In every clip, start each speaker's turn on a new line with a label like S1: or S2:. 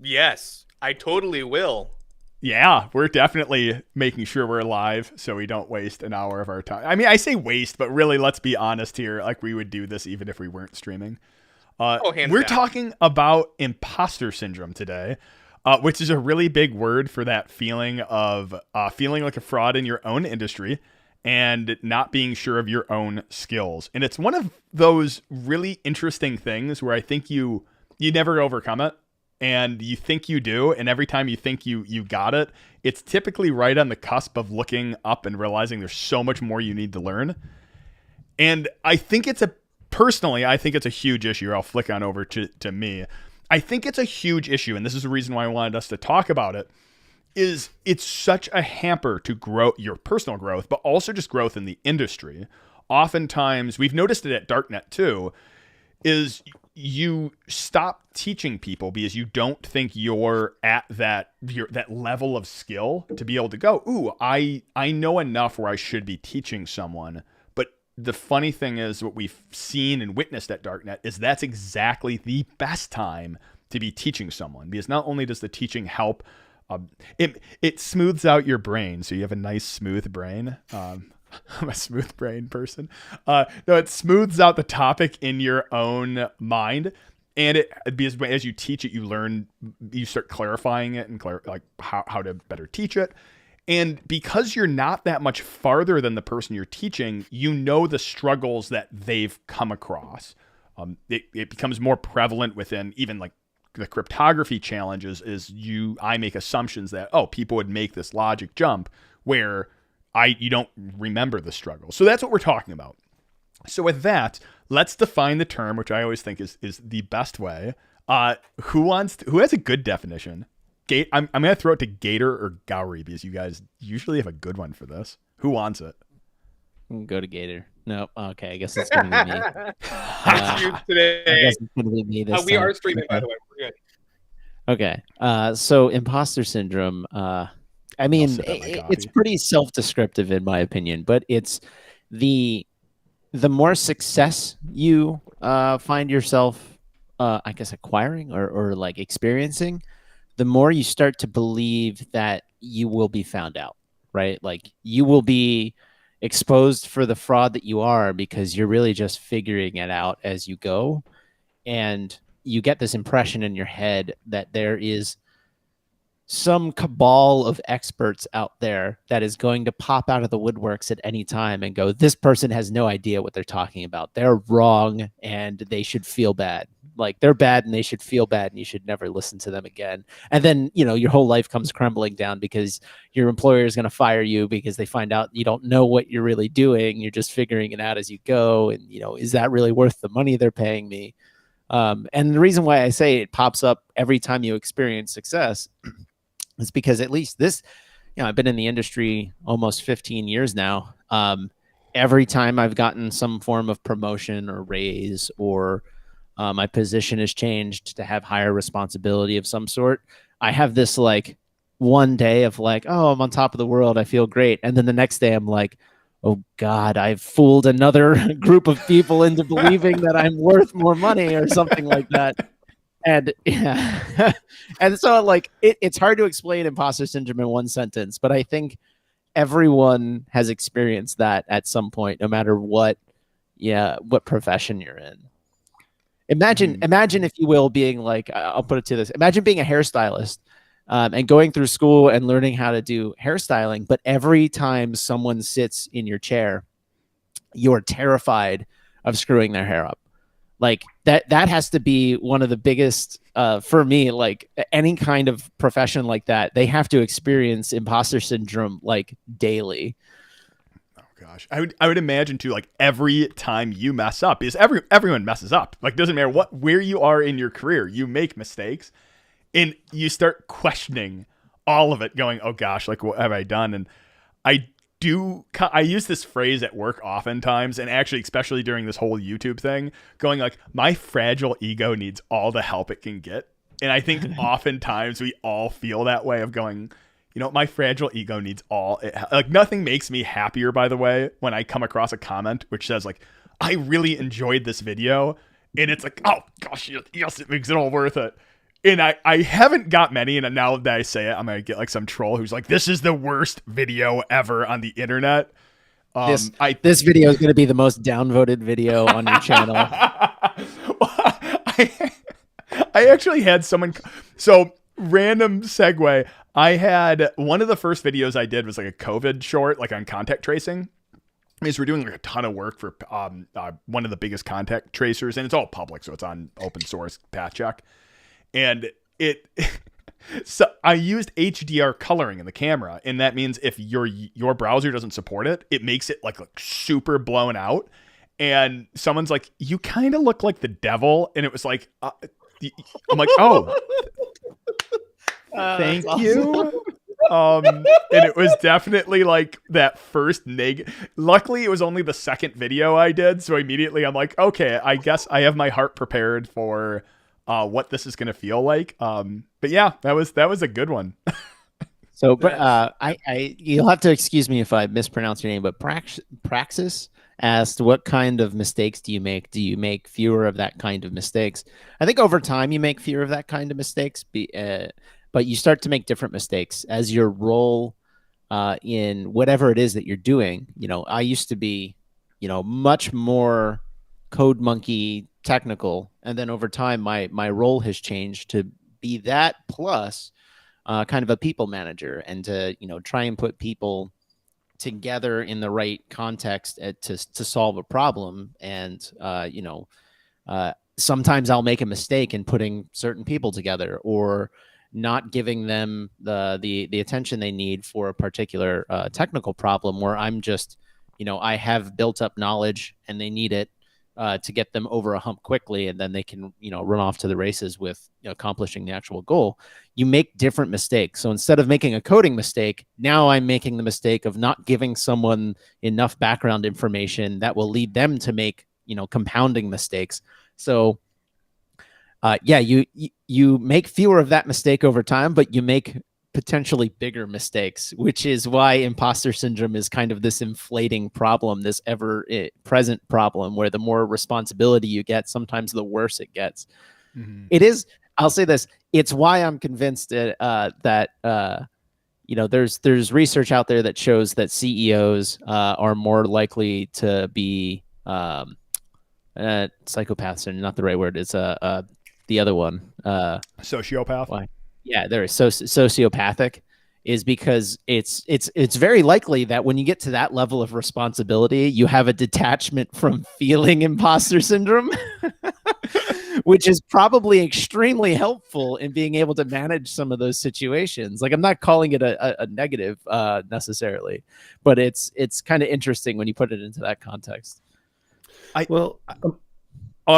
S1: Yes, I totally will.
S2: Yeah, we're definitely making sure we're live so we don't waste an hour of our time. I mean, I say waste, but really, let's be honest here. Like, we would do this even if we weren't streaming.
S1: Oh, hands
S2: We're
S1: down.
S2: talking about imposter syndrome today, which is a really big word for that feeling of feeling like a fraud in your own industry and not being sure of your own skills. And it's one of those really interesting things where I think you never overcome it, and you think you do, and every time you think you got it, it's typically right on the cusp of looking up and realizing there's so much more you need to learn. And I think it's a huge issue. I'll flick on over to me. I think it's a huge issue, and this is the reason why I wanted us to talk about it, is it's such a hamper to grow your personal growth, but also just growth in the industry. Oftentimes, we've noticed it at Darknet too, is you stop teaching people because you don't think you're at that level of skill to be able to go, ooh, I know enough where I should be teaching someone. But the funny thing is, what we've seen and witnessed at Darknet is that's exactly the best time to be teaching someone, because not only does the teaching help, it smooths out your brain, so you have a nice smooth brain. I'm a smooth brain person. No, it smooths out the topic in your own mind, and because as you teach it, you start clarifying it and like how to better teach it. And because you're not that much farther than the person you're teaching, you know the struggles that they've come across. It becomes more prevalent within even like the cryptography challenges. I make assumptions that, oh, people would make this logic jump where you don't remember the struggle. So that's what we're talking about. So with that, let's define the term, which I always think is the best way. Who has a good definition? I'm going to throw it to Gator or Gowrie, because you guys usually have a good one for this. Who wants it?
S3: Go to Gator. No, okay. I guess it's gonna be me.
S1: It's you
S3: I
S1: today.
S3: guess it's gonna be me this
S1: We
S3: time.
S1: are streaming, by
S3: Okay.
S1: the way. We're good.
S3: So imposter syndrome. I mean,
S2: sip on my
S3: it's
S2: coffee.
S3: pretty self-descriptive in my opinion, but it's the the more success you find yourself, I guess, acquiring or like experiencing, the more you start to believe that you will be found out, right? Like you will be exposed for the fraud that you are because you're really just figuring it out as you go. And you get this impression in your head that there is some cabal of experts out there that is going to pop out of the woodworks at any time and go, this person has no idea what they're talking about. They're wrong and they should feel bad. Like they're bad and they should feel bad and you should never listen to them again. And then, your whole life comes crumbling down because your employer is going to fire you because they find out you don't know what you're really doing. You're just figuring it out as you go. And, is that really worth the money they're paying me? And the reason why I say it pops up every time you experience success is because at least this, I've been in the industry almost 15 years now. Every time I've gotten some form of promotion or raise or my position has changed to have higher responsibility of some sort, I have this like one day of like, oh, I'm on top of the world. I feel great. And then the next day I'm like, oh God, I've fooled another group of people into believing that I'm worth more money or something like that. And yeah, and so like it's hard to explain imposter syndrome in one sentence, but I think everyone has experienced that at some point, no matter what profession you're in. Imagine if you will, being like, I'll put it to this: imagine being a hairstylist and going through school and learning how to do hairstyling, but every time someone sits in your chair, you're terrified of screwing their hair up. Like that has to be one of the biggest for me. Like any kind of profession like that, they have to experience imposter syndrome like daily.
S2: Oh gosh, I would imagine too. Like every time you mess up, is everyone messes up. Like doesn't matter where you are in your career, you make mistakes, and you start questioning all of it, going, "Oh gosh, like what have I done?" And I use this phrase at work oftentimes, and actually especially during this whole YouTube thing, going like, my fragile ego needs all the help it can get. And I think oftentimes we all feel that way of going, my fragile ego needs all it, like nothing makes me happier, by the way, when I come across a comment which says like, I really enjoyed this video, and it's like, oh gosh, yes, it makes it all worth it. And I haven't got many, and now that I say it, I'm gonna get like some troll who's like, "This is the worst video ever on the internet."
S3: This video is going to be the most downvoted video on your channel.
S2: I actually had someone. So random segue. I had one of the first videos I did was like a COVID short, like on contact tracing. Is we're doing like a ton of work for one of the biggest contact tracers, and it's all public, so it's on open source path check. And so I used HDR coloring in the camera, and that means if your browser doesn't support it, it makes it like super blown out. And someone's like, "You kind of look like the devil," and it was like, I'm like, "Oh, thank you." And it was definitely like that first Luckily, it was only the second video I did, so immediately I'm like, "Okay, I guess I have my heart prepared for." What this is going to feel like. But yeah, that was a good one.
S3: So, but you'll have to excuse me if I mispronounce your name, but Praxis asked, what kind of mistakes do you make? Do you make fewer of that kind of mistakes? I think over time you make fewer of that kind of mistakes, but you start to make different mistakes as your role in whatever it is that you're doing. I used to be, much more code monkey technical, and then over time my role has changed to be that plus kind of a people manager, and to try and put people together in the right context to solve a problem. And sometimes I'll make a mistake in putting certain people together, or not giving them the attention they need for a particular technical problem, where I'm just I have built up knowledge and they need it to get them over a hump quickly, and then they can, run off to the races with accomplishing the actual goal. You make different mistakes. So instead of making a coding mistake, now I'm making the mistake of not giving someone enough background information that will lead them to make, compounding mistakes. So you make fewer of that mistake over time, but you make potentially bigger mistakes, which is why imposter syndrome is kind of this inflating problem, this ever-present problem, where the more responsibility you get, sometimes the worse it gets. Mm-hmm. It is, I'll say this, it's why I'm convinced that there's research out there that shows that CEOs are more likely to be psychopaths, and not the right word. It's the other one.
S2: Sociopath.
S3: Why? Yeah, there is sociopathic, is because it's very likely that when you get to that level of responsibility, you have a detachment from feeling imposter syndrome, which is probably extremely helpful in being able to manage some of those situations. Like, I'm not calling it a negative necessarily, but it's kind of interesting when you put it into that context.
S2: I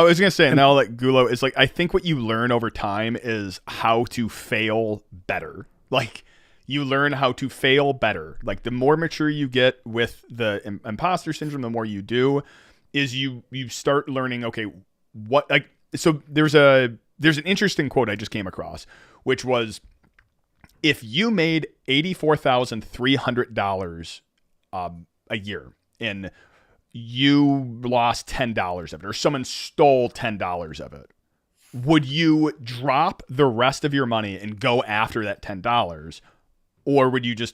S2: was going to say, and now like Gulo is like, I think what you learn over time is how to fail better. Like, you learn how to fail better. Like, the more mature you get with the imposter syndrome, the more you do, is you start learning, okay, what, like, so there's an interesting quote I just came across, which was, if you made $84,300 a year and you lost $10 of it, or someone stole $10 of it, would you drop the rest of your money and go after that $10, or would you just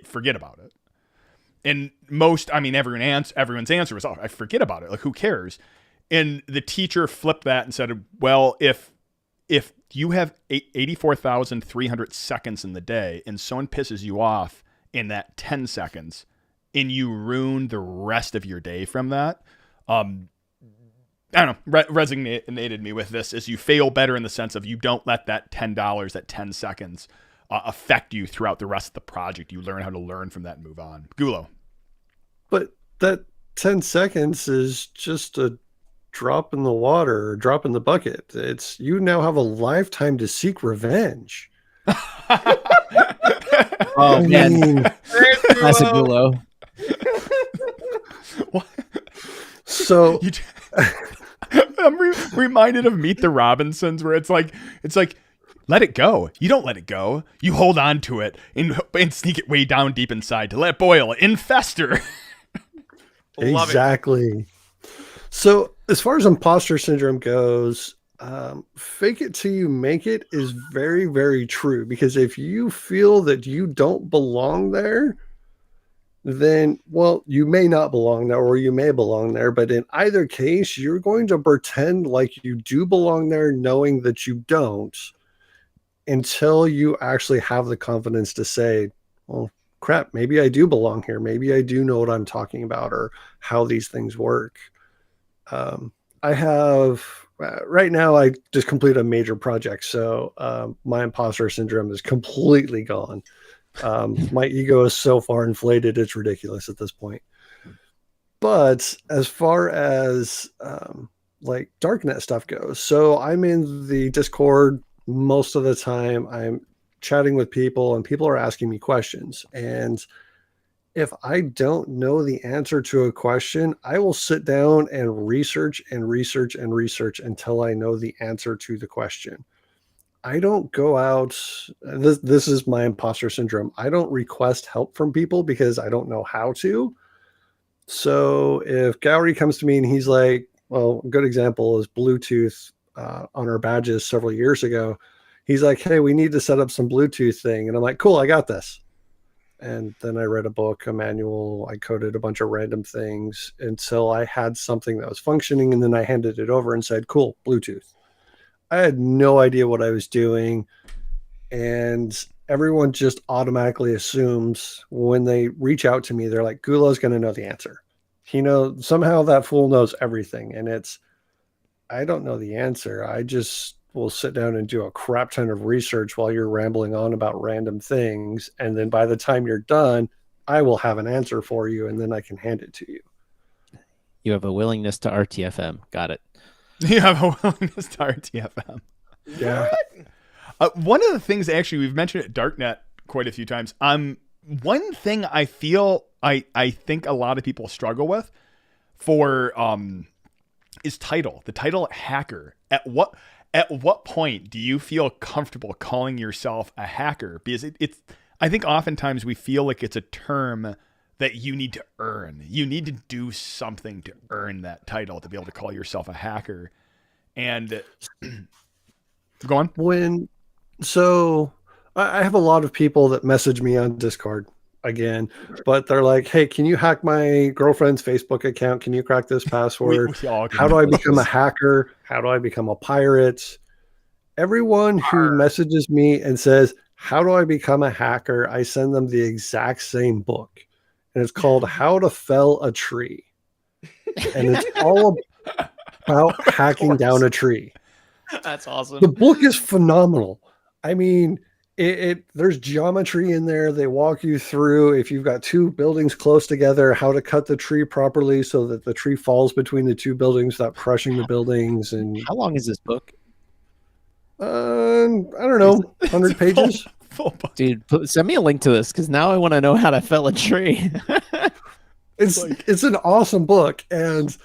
S2: forget about it? And everyone's answer was, "Oh, I forget about it. Like, who cares?" And the teacher flipped that and said, "Well, if you have 84,300 seconds in the day, and someone pisses you off in that 10 seconds, and you ruin the rest of your day from that," I don't know, resonated me with this, is you fail better in the sense of you don't let that $10, that 10 seconds affect you throughout the rest of the project. You learn how to learn from that and move on. Gulo.
S4: But that 10 seconds is just a drop in the water, or drop in the bucket. You now have a lifetime to seek revenge.
S3: Oh, man. That's a Gulo.
S4: So
S2: I'm reminded of Meet the Robinsons, where it's like, let it go. You don't let it go. You hold on to it and sneak it way down deep inside to let it boil and fester.
S4: Exactly. So as far as imposter syndrome goes, Fake it till you make it is very, very true. Because if you feel that you don't belong there, then, well, you may not belong there or you may belong there. But in either case, you're going to pretend like you do belong there, knowing that you don't, until you actually have the confidence to say, well, crap, maybe I do belong here. Maybe I do know what I'm talking about or how these things work. I have right now, I just completed a major project. So my imposter syndrome is completely gone. My ego is so far inflated, it's ridiculous at this point. But as far as like darknet stuff goes, so I'm in the Discord most of the time. I'm chatting with people and people are asking me questions. And if I don't know the answer to a question, I will sit down and research and research and research until I know the answer to the question. I don't go out. This is my imposter syndrome. I don't request help from people because I don't know how to. So if Gowrie comes to me and he's like, well, a good example is Bluetooth on our badges several years ago. He's like, hey, we need to set up some Bluetooth thing. And I'm like, cool, I got this. And then I read a book, a manual. I coded a bunch of random things until I had something that was functioning. And then I handed it over and said, cool, Bluetooth. I had no idea what I was doing. And everyone just automatically assumes when they reach out to me, they're like, Gula's going to know the answer. Somehow that fool knows everything. And I don't know the answer. I just will sit down and do a crap ton of research while you're rambling on about random things. And then by the time you're done, I will have an answer for you and then I can hand it to you.
S3: You have a willingness to RTFM. Got it.
S2: You have a willingness to RTFM.
S4: Yeah.
S2: One of the things, actually, we've mentioned at Darknet quite a few times. One thing I feel I think a lot of people struggle with is title. The title hacker. At what point do you feel comfortable calling yourself a hacker? Because it's I think oftentimes we feel like it's a term that you need to earn. You need to do something to earn that title to be able to call yourself a hacker. And go on.
S4: So I have a lot of people that message me on Discord again, but they're like, hey, can you hack my girlfriend's Facebook account? Can you crack this password? How do I become a hacker? How do I become a pirate? Everyone who messages me and says, how do I become a hacker? I send them the exact same book. And it's called How to Fell a Tree. And it's all about hacking down a tree.
S3: That's awesome.
S4: The book is phenomenal. I mean, there's geometry in there. They walk you through, if you've got two buildings close together, how to cut the tree properly so that the tree falls between the two buildings without crushing the buildings. And
S3: how long is this book?
S4: I don't know, 100 pages.
S3: Full book. Dude, send me a link to this because now I want to know how to fell a tree.
S4: It's an awesome book. And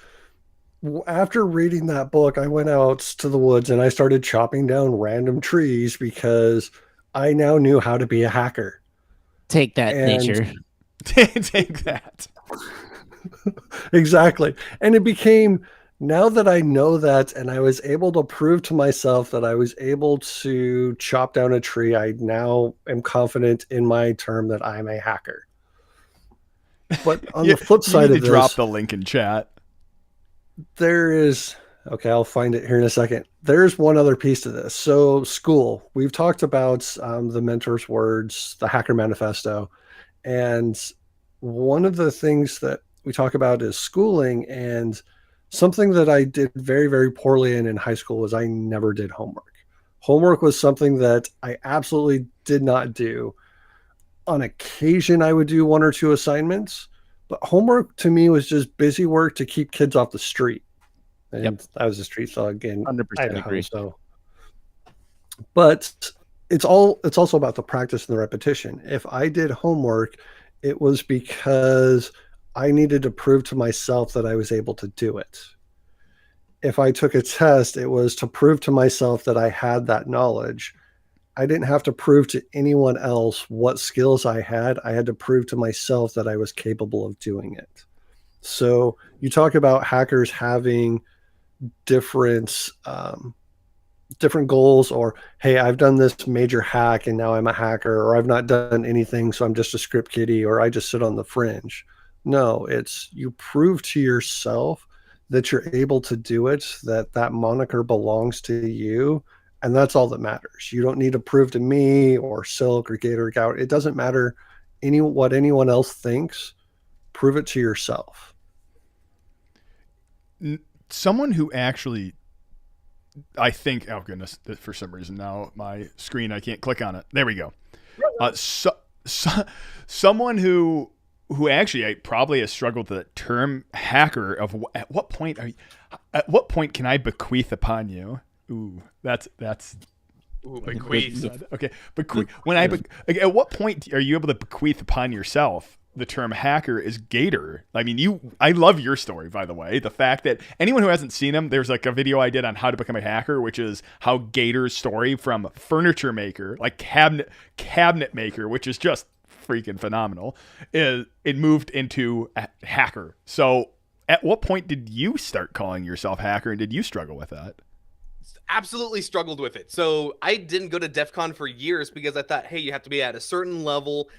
S4: after reading that book, I went out to the woods and I started chopping down random trees because I now knew how to be a hacker.
S3: Take that, nature.
S2: Take that.
S4: Exactly. And it became, now that I know that and I was able to prove to myself that I was able to chop down a tree, I now am confident in my term that I'm a hacker. But on the flip side of this,
S2: drop the link in chat.
S4: There is, okay, I'll find it here in a second. There's one other piece to this. So school, we've talked about the mentor's words, the hacker manifesto. And one of the things that we talk about is schooling. And something that I did very, very poorly in high school was I never did homework. Homework was something that I absolutely did not do. On occasion, I would do one or two assignments, but homework to me was just busy work to keep kids off the street. And I was a street thug in
S3: 100%
S4: Idaho,
S3: agree.
S4: so. But it's also about the practice and the repetition. If I did homework, it was because I needed to prove to myself that I was able to do it. If I took a test, it was to prove to myself that I had that knowledge. I didn't have to prove to anyone else what skills I had. I had to prove to myself that I was capable of doing it. So you talk about hackers having different different goals, or hey, I've done this major hack and now I'm a hacker, or I've not done anything, so I'm just a script kiddie, or I just sit on the fringe. No, it's you prove to yourself that you're able to do it, that that moniker belongs to you, and that's all that matters. You don't need to prove to me or Silk or Gator or Gout. It doesn't matter what anyone else thinks. Prove it to yourself.
S2: Someone who actually, I think, oh goodness, for some reason now my screen, I can't click on it. There we go. Someone who actually I probably has struggled with the term hacker of at what point can I bequeath upon you? Ooh, that's
S1: Ooh, bequeath.
S2: Okay, at what point are you able to bequeath upon yourself the term hacker is Gator? I mean, I love your story, by the way. The fact that anyone who hasn't seen him, there's like a video I did on how to become a hacker, which is how Gator's story from furniture maker, like cabinet maker, which is just freaking phenomenal, it moved into a hacker. So at what point did you start calling yourself hacker, and did you struggle with that?
S1: Absolutely struggled with it. So I didn't go to DEF CON for years because I thought, hey, you have to be at a certain level.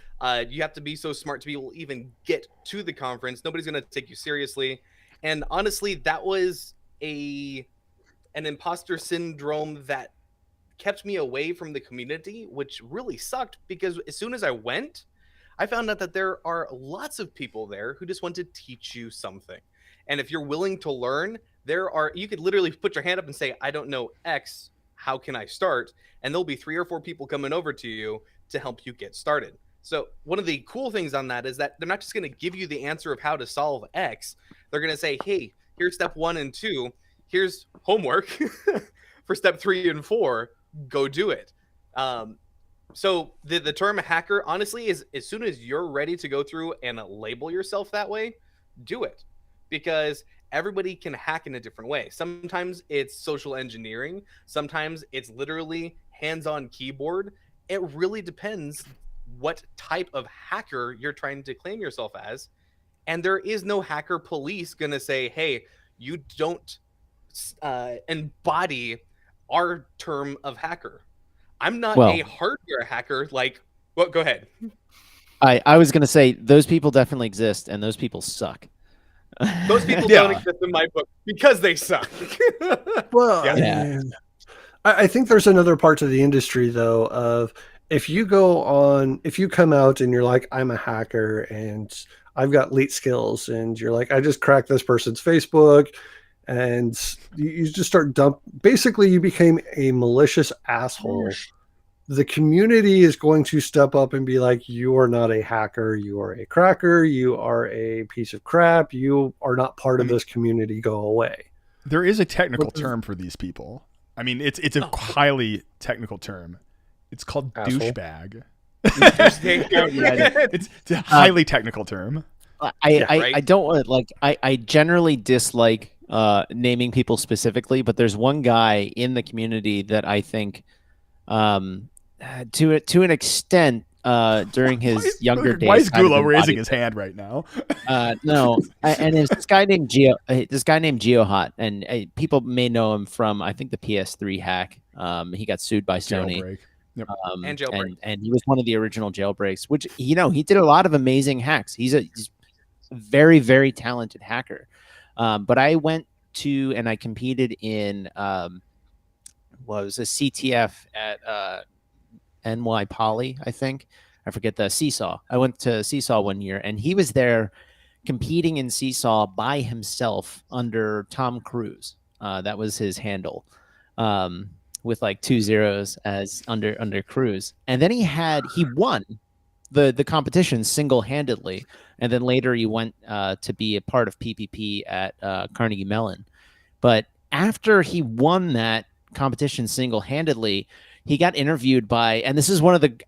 S1: You have to be so smart to be able to even get to the conference. Nobody's going to take you seriously. And honestly, that was an imposter syndrome that kept me away from the community, which really sucked because as soon as I went, I found out that there are lots of people there who just want to teach you something. And if you're willing to learn, you could literally put your hand up and say, I don't know X, how can I start? And there'll be 3 or 4 people coming over to you to help you get started. So one of the cool things on that is that they're not just going to give you the answer of how to solve X. They're going to say, hey, here's step 1 and 2. Here's homework for step 3 and 4. Go do it. So the term hacker, honestly, is as soon as you're ready to go through and label yourself that way, do it. Because everybody can hack in a different way. Sometimes it's social engineering. Sometimes it's literally hands-on keyboard. It really depends what type of hacker you're trying to claim yourself as. And there is no hacker police going to say, hey, you don't embody our term of hacker. I'm not a hardware hacker. Well, go ahead.
S3: I was going to say those people definitely exist, and those people suck.
S1: Those people don't exist in my book because they suck.
S4: Well, yeah. I think there's another part to the industry, though, of if you come out and you're like, I'm a hacker and I've got elite skills, and you're like, I just cracked this person's Facebook, and you just start basically you became a malicious asshole. The community is going to step up and be like, you are not a hacker, you are a cracker, you are a piece of crap, you are not part of this community, go away.
S2: There is a technical term for these people. I mean, it's a highly technical term. It's called douchebag. It's a highly technical term.
S3: I don't want I generally dislike naming people specifically, but there's one guy in the community that I think to an extent during his younger days.
S2: Why is Gulo raising his hand right now?
S3: No, and it's this guy named GeoHot, and people may know him from I think the PS3 hack. He got sued by Sony.
S2: Jailbreak. Yep.
S1: And jailbreak.
S3: And he was one of the original jailbreaks, which he did a lot of amazing hacks. He's a very, very talented hacker. But I went to and I competed in was a CTF at NY Poly, I think. I forget the Seesaw. I went to Seesaw one year, and he was there competing in Seesaw by himself under Tom Cruise. That was his handle, with like 2 zeros as under Cruise. And then he won the competition single-handedly, and then later he went to be a part of PPP at Carnegie Mellon. But after he won that competition single-handedly, he got interviewed by, and this is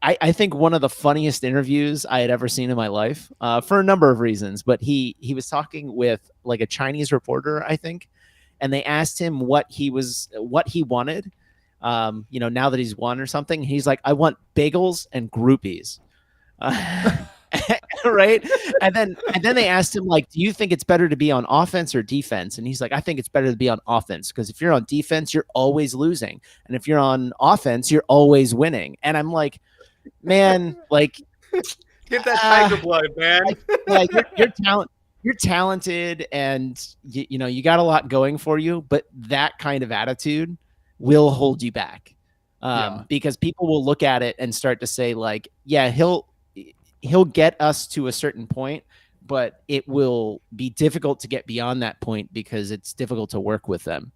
S3: I think one of the funniest interviews I had ever seen in my life, for a number of reasons. But he was talking with like a Chinese reporter, I think, and they asked him what he wanted, now that he's won or something. He's like, I want bagels and groupies. right? And then they asked him, like, do you think it's better to be on offense or defense? And he's like, I think it's better to be on offense, because if you're on defense, you're always losing. And if you're on offense, you're always winning. And I'm like, man, like,
S1: Get that tiger blood, man.
S3: like you're talented, and you got a lot going for you, but that kind of attitude will hold you back. Because people will look at it and start to say, like, yeah, he'll get us to a certain point, but it will be difficult to get beyond that point because it's difficult to work with them.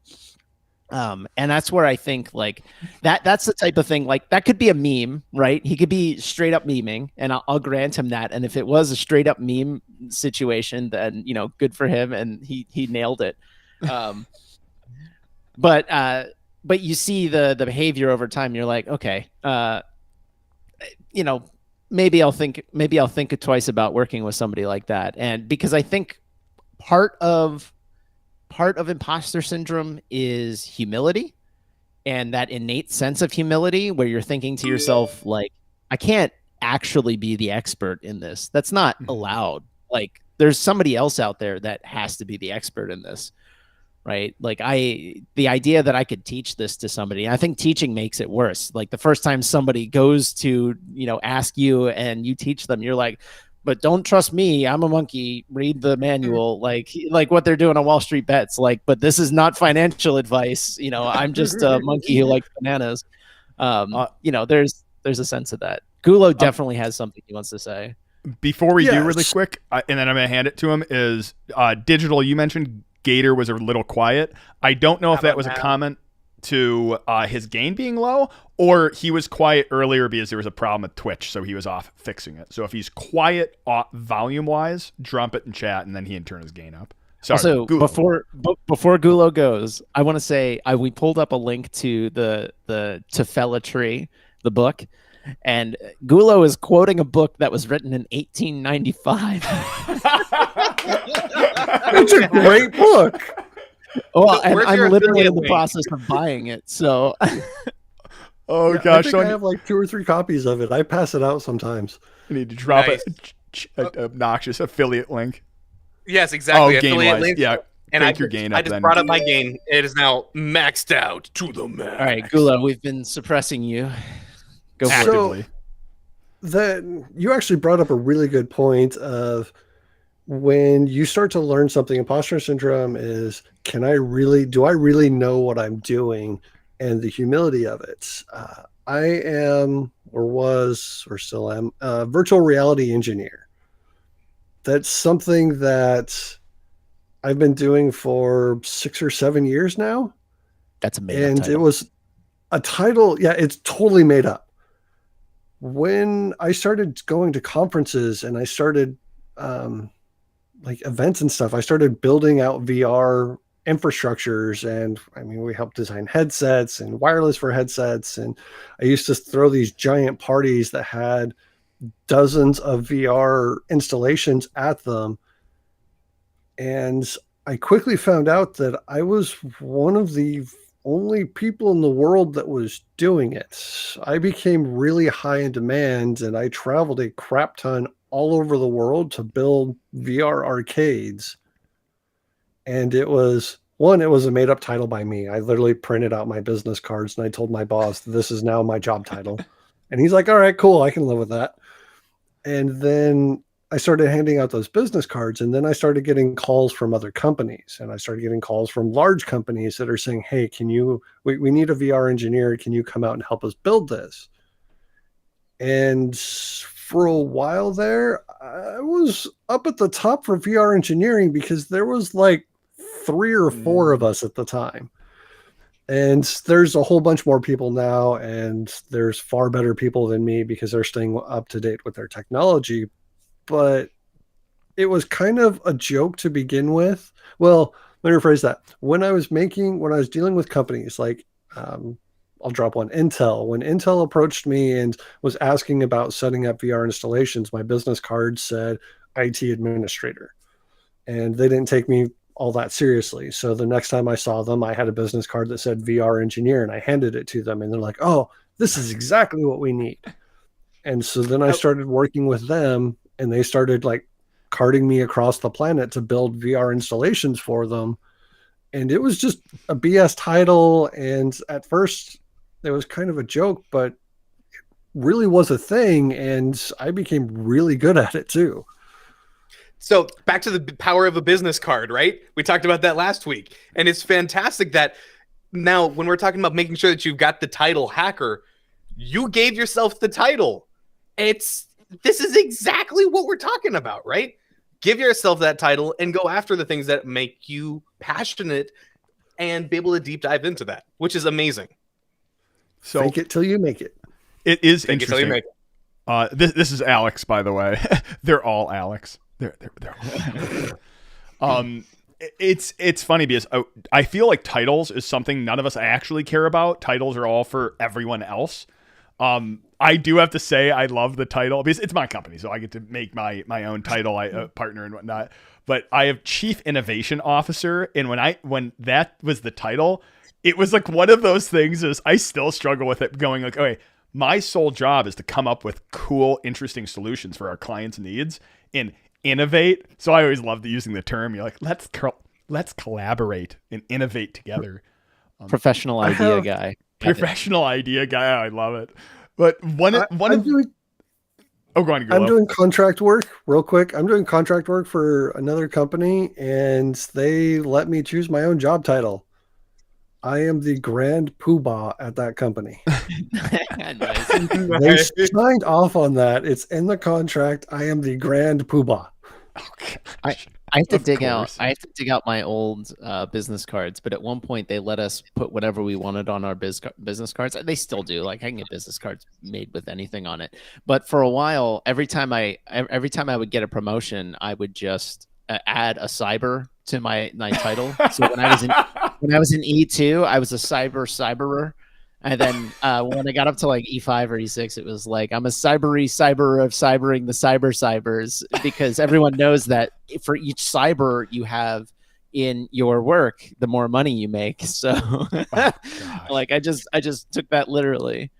S3: And that's where I think, like, that's the type of thing, like, that could be a meme, right? He could be straight up memeing, and I'll grant him that. And if it was a straight up meme situation, then, good for him, and he nailed it. But you see the behavior over time. You're like, okay, maybe I'll think twice about working with somebody like that. And because I think part of imposter syndrome is humility, and that innate sense of humility where you're thinking to yourself, like, I can't actually be the expert in this. That's not allowed. Like, there's somebody else out there that has to be the expert in this. Right. Like, the idea that I could teach this to somebody, I think teaching makes it worse. Like, the first time somebody goes to, ask you and you teach them, you're like, but don't trust me. I'm a monkey. Read the manual, like what they're doing on Wall Street Bets. Like, but this is not financial advice. I'm just a monkey who likes bananas. There's a sense of that. Gulo definitely has something he wants to say.
S2: Before we do really quick, and then I'm going to hand it to him, is Digital, you mentioned Gator was a little quiet. I don't know if that was a comment to his gain being low, or he was quiet earlier because there was a problem with Twitch, so he was off fixing it. So if he's quiet volume-wise, drop it in chat, and then he can turn his gain up. Sorry,
S3: also,
S2: Gulo.
S3: before Gulo goes, I want to say we pulled up a link to the Tefella Tree, the book, and Gulo is quoting a book that was written in 1895.
S4: It's a great book.
S3: Well, and I'm literally in the process of buying it. So,
S2: gosh,
S4: I have like 2 or 3 copies of it. I pass it out sometimes.
S2: I need to drop an obnoxious affiliate link.
S1: Yes, exactly.
S2: Affiliate link. Yeah.
S1: And
S2: I just
S1: brought up my gain. It is now maxed out to the max.
S3: All right, Gulo, we've been suppressing you. Go for it.
S4: So, you actually brought up a really good point of, when you start to learn something, imposter syndrome is, do I really know what I'm doing? And the humility of it. I am, or was, or still am, a virtual reality engineer. That's something that I've been doing for 6 or 7 years now.
S3: That's amazing.
S4: And title. It was a title. Yeah, it's totally made up. When I started going to conferences and I started, like events and stuff, I started building out VR infrastructures, and we helped design headsets and wireless for headsets. And I used to throw these giant parties that had dozens of VR installations at them. And I quickly found out that I was one of the only people in the world that was doing it. I became really high in demand, and I traveled a crap ton all over the world to build VR arcades. And it was a made up title by me. I literally printed out my business cards and I told my boss, this is now my job title. And he's like, all right, cool. I can live with that. And then I started handing out those business cards, and then I started getting calls from other companies, and I started getting calls from large companies that are saying, hey, we need a VR engineer. Can you come out and help us build this? And for a while there, I was up at the top for VR engineering because there was like 3 or 4 of us at the time. And there's a whole bunch more people now, and there's far better people than me because they're staying up to date with their technology. But it was kind of a joke to begin with. Well, let me rephrase that. When I was dealing with companies like, I'll drop one, Intel. When Intel approached me and was asking about setting up VR installations, my business card said IT administrator. And they didn't take me all that seriously. So the next time I saw them, I had a business card that said VR engineer, and I handed it to them, and they're like, oh, this is exactly what we need. And so then I started working with them and they started like carting me across the planet to build VR installations for them. And it was just a BS title. And at first it was kind of a joke, but it really was a thing. And I became really good at it too.
S1: So back to the power of a business card, right? We talked about that last week. And it's fantastic that now when we're talking about making sure that you've got the title hacker, you gave yourself the title. This is exactly what we're talking about, right? Give yourself that title and go after the things that make you passionate and be able to deep dive into that, which is amazing.
S2: So
S4: fake it till you make it.
S2: It is
S1: Fake it till you
S2: interesting.
S1: make it.
S2: This is Alex, by the way. They're all Alex. They're all it's funny because I feel like titles is something none of us actually care about. Titles are all for everyone else. I do have to say I love the title because it's my company, so I get to make my own title, partner and whatnot. But I have Chief Innovation Officer, and when that was the title, it was like one of those things. Is I still struggle with it, going like, okay, my sole job is to come up with cool, interesting solutions for our clients' needs and innovate. So I always loved using the term. You're like, let's collaborate and innovate together.
S3: Professional idea guy.
S2: Professional idea guy. I love it. But
S4: I'm doing contract work real quick. I'm doing contract work for another company, and they let me choose my own job title. I am the grand poobah at that company. They signed off on that. It's in the contract. I am the grand poobah.
S3: I have to dig out. I have to dig out my old business cards. But at one point, they let us put whatever we wanted on our business cards. They still do. Like I can get business cards made with anything on it. But for a while, every time I would get a promotion, I would just add a cyber to my title. So when I was in E2, I was a cyberer. And then when I got up to like E5 or E6, it was like, I'm a cyberer of cybering the cybers, because everyone knows that for each cyber you have in your work, the more money you make. So like, I just took that literally.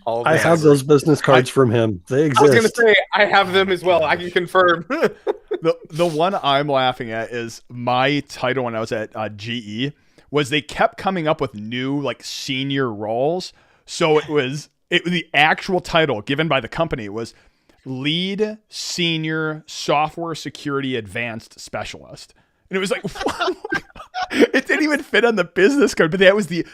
S4: I have those business cards from him. They exist.
S1: I was going to say, I have them as well. I can confirm.
S2: The one I'm laughing at is my title when I was at GE. Was they kept coming up with new like senior roles. So it was the actual title given by the company was Lead Senior Software Security Advanced Specialist. And it was like, it didn't even fit on the business card, but that was the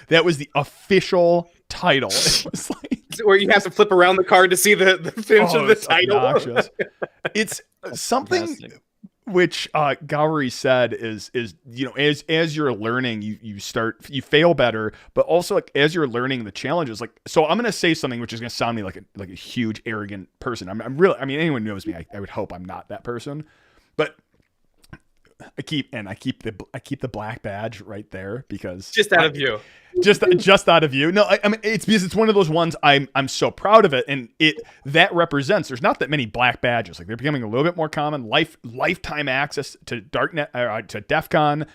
S2: official title. It was like,
S1: where you have to flip around the card to see the finish of the title.
S2: Obnoxious. It's something
S3: Fantastic.
S2: Which Gowrie said is as you're learning, you fail better, but also like as you're learning the challenges, like, so I'm gonna say something which is gonna sound me like a huge arrogant person. I'm really, I mean, anyone knows me, I would hope I'm not that person, but I keep the black badge right there because
S1: just out of you.
S2: Just out of you. No, I mean, it's because it's one of those ones I'm so proud of it, and that represents. There's not that many black badges. Like they're becoming a little bit more common. Lifetime access to Darknet to DEF CON.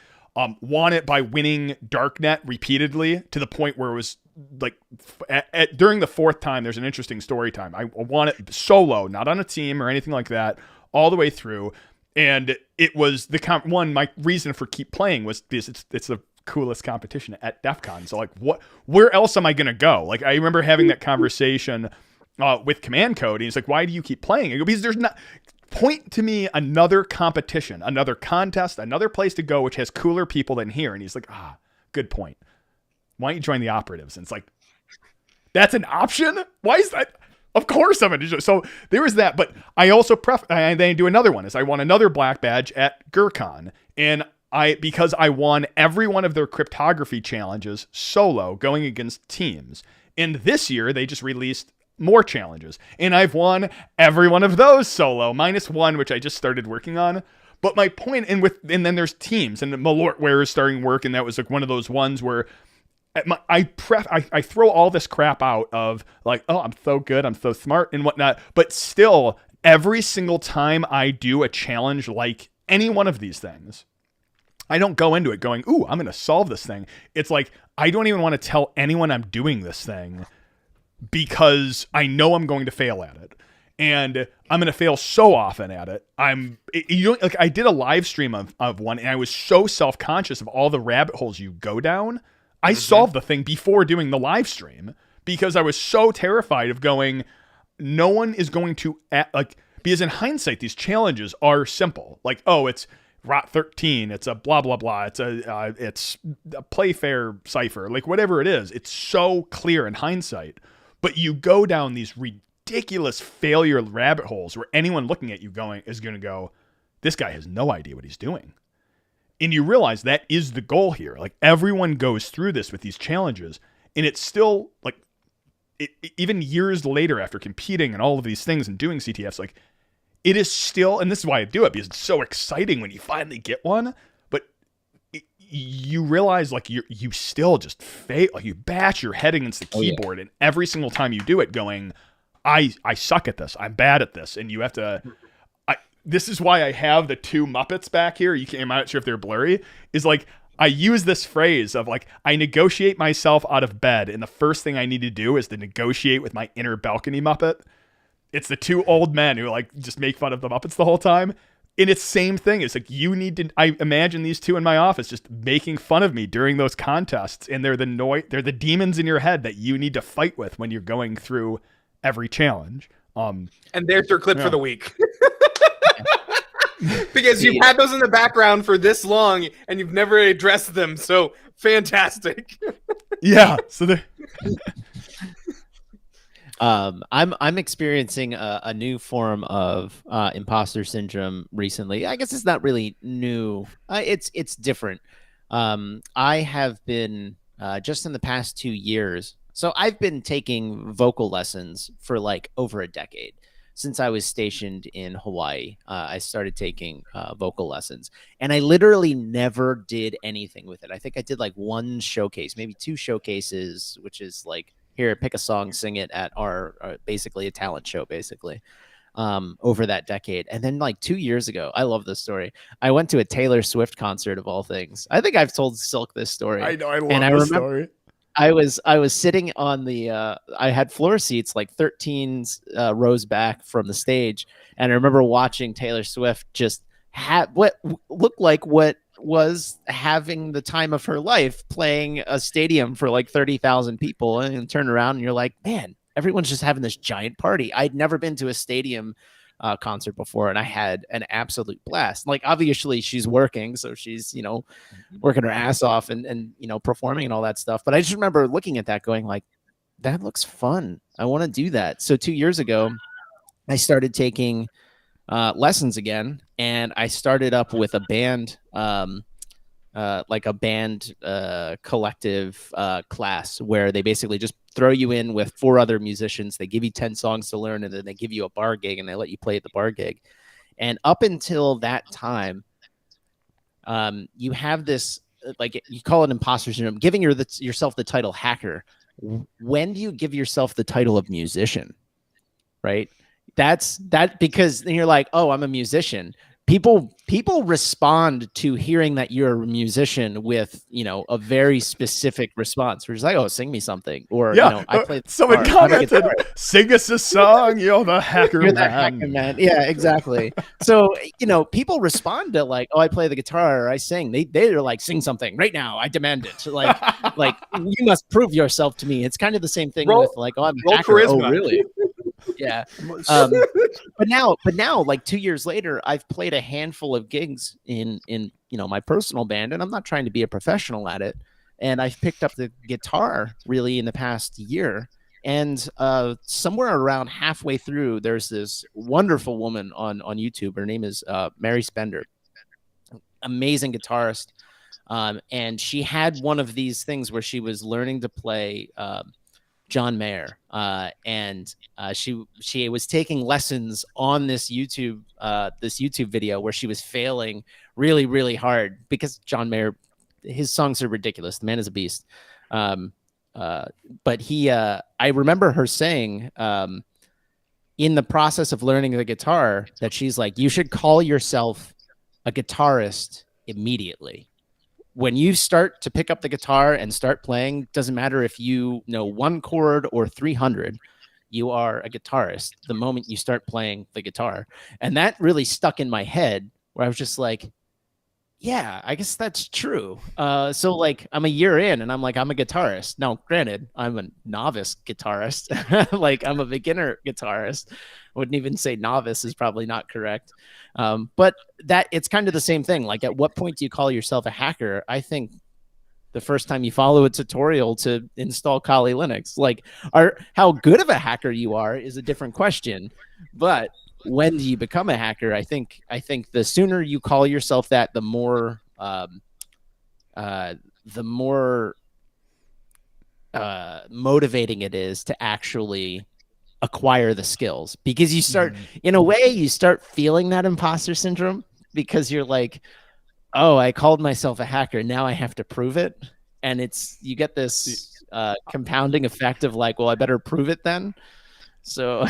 S2: Won it by winning Darknet repeatedly to the point where it was like during the fourth time. There's an interesting story time. I won it solo, not on a team or anything like that, all the way through. And it was my reason for keep playing was because it's the coolest competition at DEF CON. So like, where else am I going to go? Like, I remember having that conversation with Command Code. And he's like, why do you keep playing? I go, because there's not, point to me another competition, another contest, another place to go, which has cooler people than here. And he's like, good point. Why don't you join the operatives? And it's like, that's an option? Why is that? Of course I'm going to. So there was that, but I also and then do another one is I won another black badge at GurCon, and because I won every one of their cryptography challenges solo going against teams. And this year they just released more challenges, and I've won every one of those solo minus one, which I just started working on. But my point, and then there's teams, and Malortware is starting work, and that was like one of those ones where I throw all this crap out of like, oh, I'm so good, I'm so smart and whatnot. But still, every single time I do a challenge like any one of these things, I don't go into it going, ooh, I'm going to solve this thing. It's like, I don't even want to tell anyone I'm doing this thing because I know I'm going to fail at it. and I'm gonna fail so often at it. I did a live stream of one, and I was so self-conscious of all the rabbit holes you go down. I solved the thing before doing the live stream because I was so terrified of going. No one is going to because in hindsight these challenges are simple. Like, oh, it's Rot 13, it's a blah blah blah, it's a Playfair cipher, like whatever it is. It's so clear in hindsight, but you go down these ridiculous failure rabbit holes where anyone looking at you is going to go, this guy has no idea what he's doing. And you realize that is the goal here. Like, everyone goes through this with these challenges, and it's still like, even years later after competing and all of these things and doing CTFs, like, it is still, and this is why I do it, because it's so exciting when you finally get one, but you realize, like, you still just fail. Like, you bash your head against the keyboard, and every single time you do it going, I suck at this, I'm bad at this, and you have to... This is why I have the two Muppets back here. I'm not sure if they're blurry. Is like, I use this phrase of like, I negotiate myself out of bed, and the first thing I need to do is to negotiate with my inner balcony Muppet. It's the two old men who like just make fun of the Muppets the whole time. And it's same thing. It's like, you need to, I imagine these two in my office just making fun of me during those contests, and they're the demons in your head that you need to fight with when you're going through every challenge.
S1: And there's your clip for the week. Because you've had those in the background for this long and you've never addressed them. So fantastic.
S2: Yeah. So
S3: I'm experiencing a new form of imposter syndrome recently. I guess it's not really new. It's different. I have been just in the past 2 years. So I've been taking vocal lessons for like over a decade. Since I was stationed in Hawaii, I started taking vocal lessons, and I literally never did anything with it. I think I did like one showcase, maybe 2 showcases, which is like, here, pick a song, sing it at our basically a talent show, basically, over that decade. And then like 2 years ago, I love this story. I went to a Taylor Swift concert of all things. I think I've told Silk this story.
S2: I know, I love this story.
S3: I was sitting on the I had floor seats like 13 rows back from the stage, and I remember watching Taylor Swift just have what looked like what was having the time of her life, playing a stadium for like 30,000 people, and turn around and you're like, man, everyone's just having this giant party. I'd never been to a stadium concert before, and I had an absolute blast. Like, obviously she's working, so she's, working her ass off and performing and all that stuff. But I just remember looking at that going like, that looks fun. I want to do that. So 2 years ago, I started taking lessons again, and I started up with a band, like a band collective class, where they basically just throw you in with 4 other musicians. They give you 10 songs to learn, and then they give you a bar gig, and they let you play at the bar gig. And up until that time, you have this, like, you call it imposter syndrome, giving yourself the title hacker. When do you give yourself the title of musician? Right? That's because then you're like, oh, I'm a musician. People respond to hearing that you're a musician with, a very specific response. We're just like, oh, sing me something. Or, I play.
S2: Someone commented, sing us a song. You're the hacker
S3: You're
S2: man.
S3: the hacker man. Yeah, exactly. So, people respond to like, oh, I play the guitar or I sing. They're like, sing something right now. I demand it. Like, you must prove yourself to me. It's kind of the same thing with like, oh, I'm a hacker.
S1: Charisma.
S3: Oh, really? Yeah. But now, like 2 years later, I've played a handful of gigs in my personal band, and I'm not trying to be a professional at it. And I've picked up the guitar really in the past year. And somewhere around halfway through, there's this wonderful woman on YouTube. Her name is Mary Spender. Amazing guitarist. And she had one of these things where she was learning to play John Mayer, and she was taking lessons on this YouTube video where she was failing really, really hard because John Mayer, his songs are ridiculous. The man is a beast. But I remember her saying in the process of learning the guitar that she's like, you should call yourself a guitarist immediately. When you start to pick up the guitar and start playing, doesn't matter if you know 1 chord or 300, you are a guitarist the moment you start playing the guitar. And that really stuck in my head, where I was just like, yeah, I guess that's true. So like I'm a year in and I'm like, I'm a guitarist. Now, granted, I'm a novice guitarist. Like I'm a beginner guitarist. I wouldn't even say novice is probably not correct. But that it's kind of the same thing. Like at what point do you call yourself a hacker? I think the first time you follow a tutorial to install Kali Linux. Like how good of a hacker you are is a different question. But when do you become a hacker? I think the sooner you call yourself that, the more motivating it is to actually acquire the skills, because you start in a way you start feeling that imposter syndrome, because you're like, oh, I called myself a hacker, now I have to prove it. And you get this compounding effect of like, well, I better prove it then. So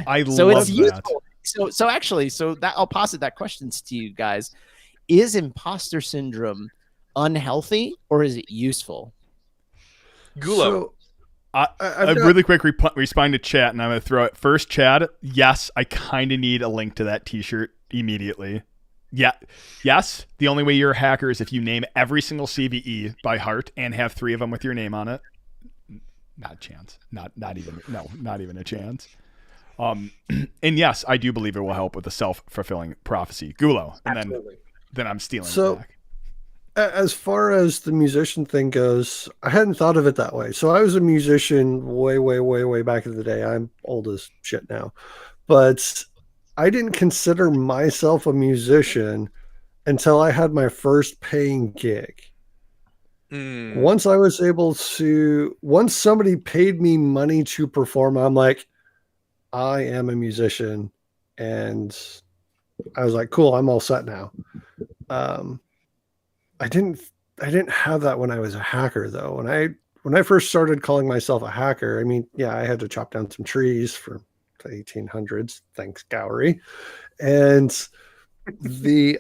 S2: I
S3: so
S2: love
S3: it's
S2: that.
S3: useful. So actually, that I'll posit that question to you guys. Is imposter syndrome unhealthy or is it useful?
S1: Gulo.
S4: So
S2: I really quick respond to chat, and I'm going to throw it first. Chad, yes, I kind of need a link to that t-shirt immediately. Yeah, yes, the only way you're a hacker is if you name every single CVE by heart and have 3 of them with your name on it. Not a chance. Not even a chance. And yes, I do believe it will help with the self-fulfilling prophecy. Gulo, and then I'm stealing it back.
S4: As far as the musician thing goes, I hadn't thought of it that way. So I was a musician way, way, way, way back in the day. I'm old as shit now. But I didn't consider myself a musician until I had my first paying gig. Once somebody paid me money to perform, I'm like, I am a musician. And I was like, cool, I'm all set now. I didn't have that when I was a hacker though. When I first started calling myself a hacker, I mean, yeah, I had to chop down some trees for the 1800s. Thanks, Gowrie. And the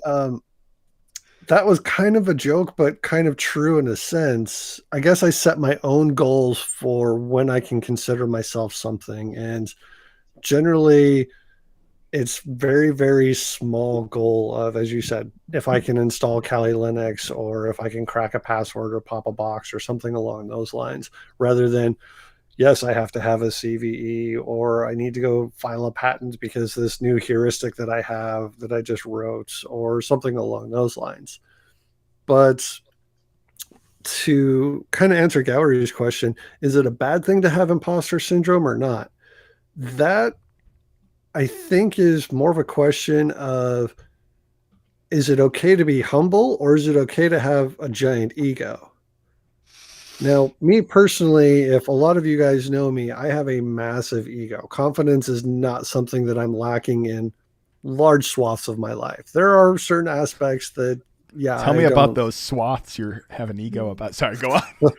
S4: that was kind of a joke, but kind of true in a sense. I guess I set my own goals for when I can consider myself something, and generally it's very, very small goal of, as you said, if I can install Kali Linux or if I can crack a password or pop a box or something along those lines, rather than, yes, I have to have a CVE or I need to go file a patent because this new heuristic that I have that I just wrote or something along those lines. But to kind of answer Gowrie's question, is it a bad thing to have imposter syndrome or not? That I think is more of a question of, is it okay to be humble or is it okay to have a giant ego? Now, me personally, if a lot of you guys know me, I have a massive ego. Confidence is not something that I'm lacking in large swaths of my life. There are certain aspects that, yeah.
S2: Tell me about those swaths you're having ego about. Sorry, go on.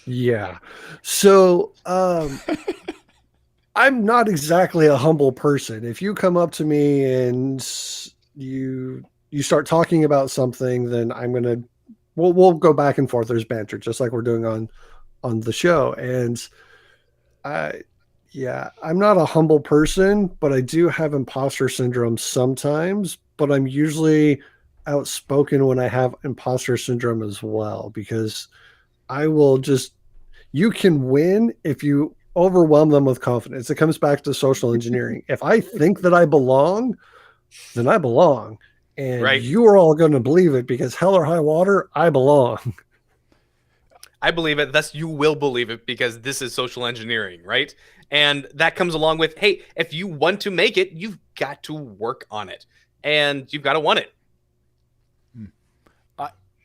S4: Yeah. So, I'm not exactly a humble person. If you come up to me and you start talking about something, then we'll go back and forth. There's banter, just like we're doing on the show. And I'm not a humble person, but I do have imposter syndrome sometimes, but I'm usually outspoken when I have imposter syndrome as well, because you can win if you overwhelm them with confidence. It comes back to social engineering. If I think that I belong, then I belong. And you are all going to believe it because hell or high water, I belong.
S1: I believe it. Thus, you will believe it because this is social engineering, right? And that comes along with, hey, if you want to make it, you've got to work on it. And you've got to want it.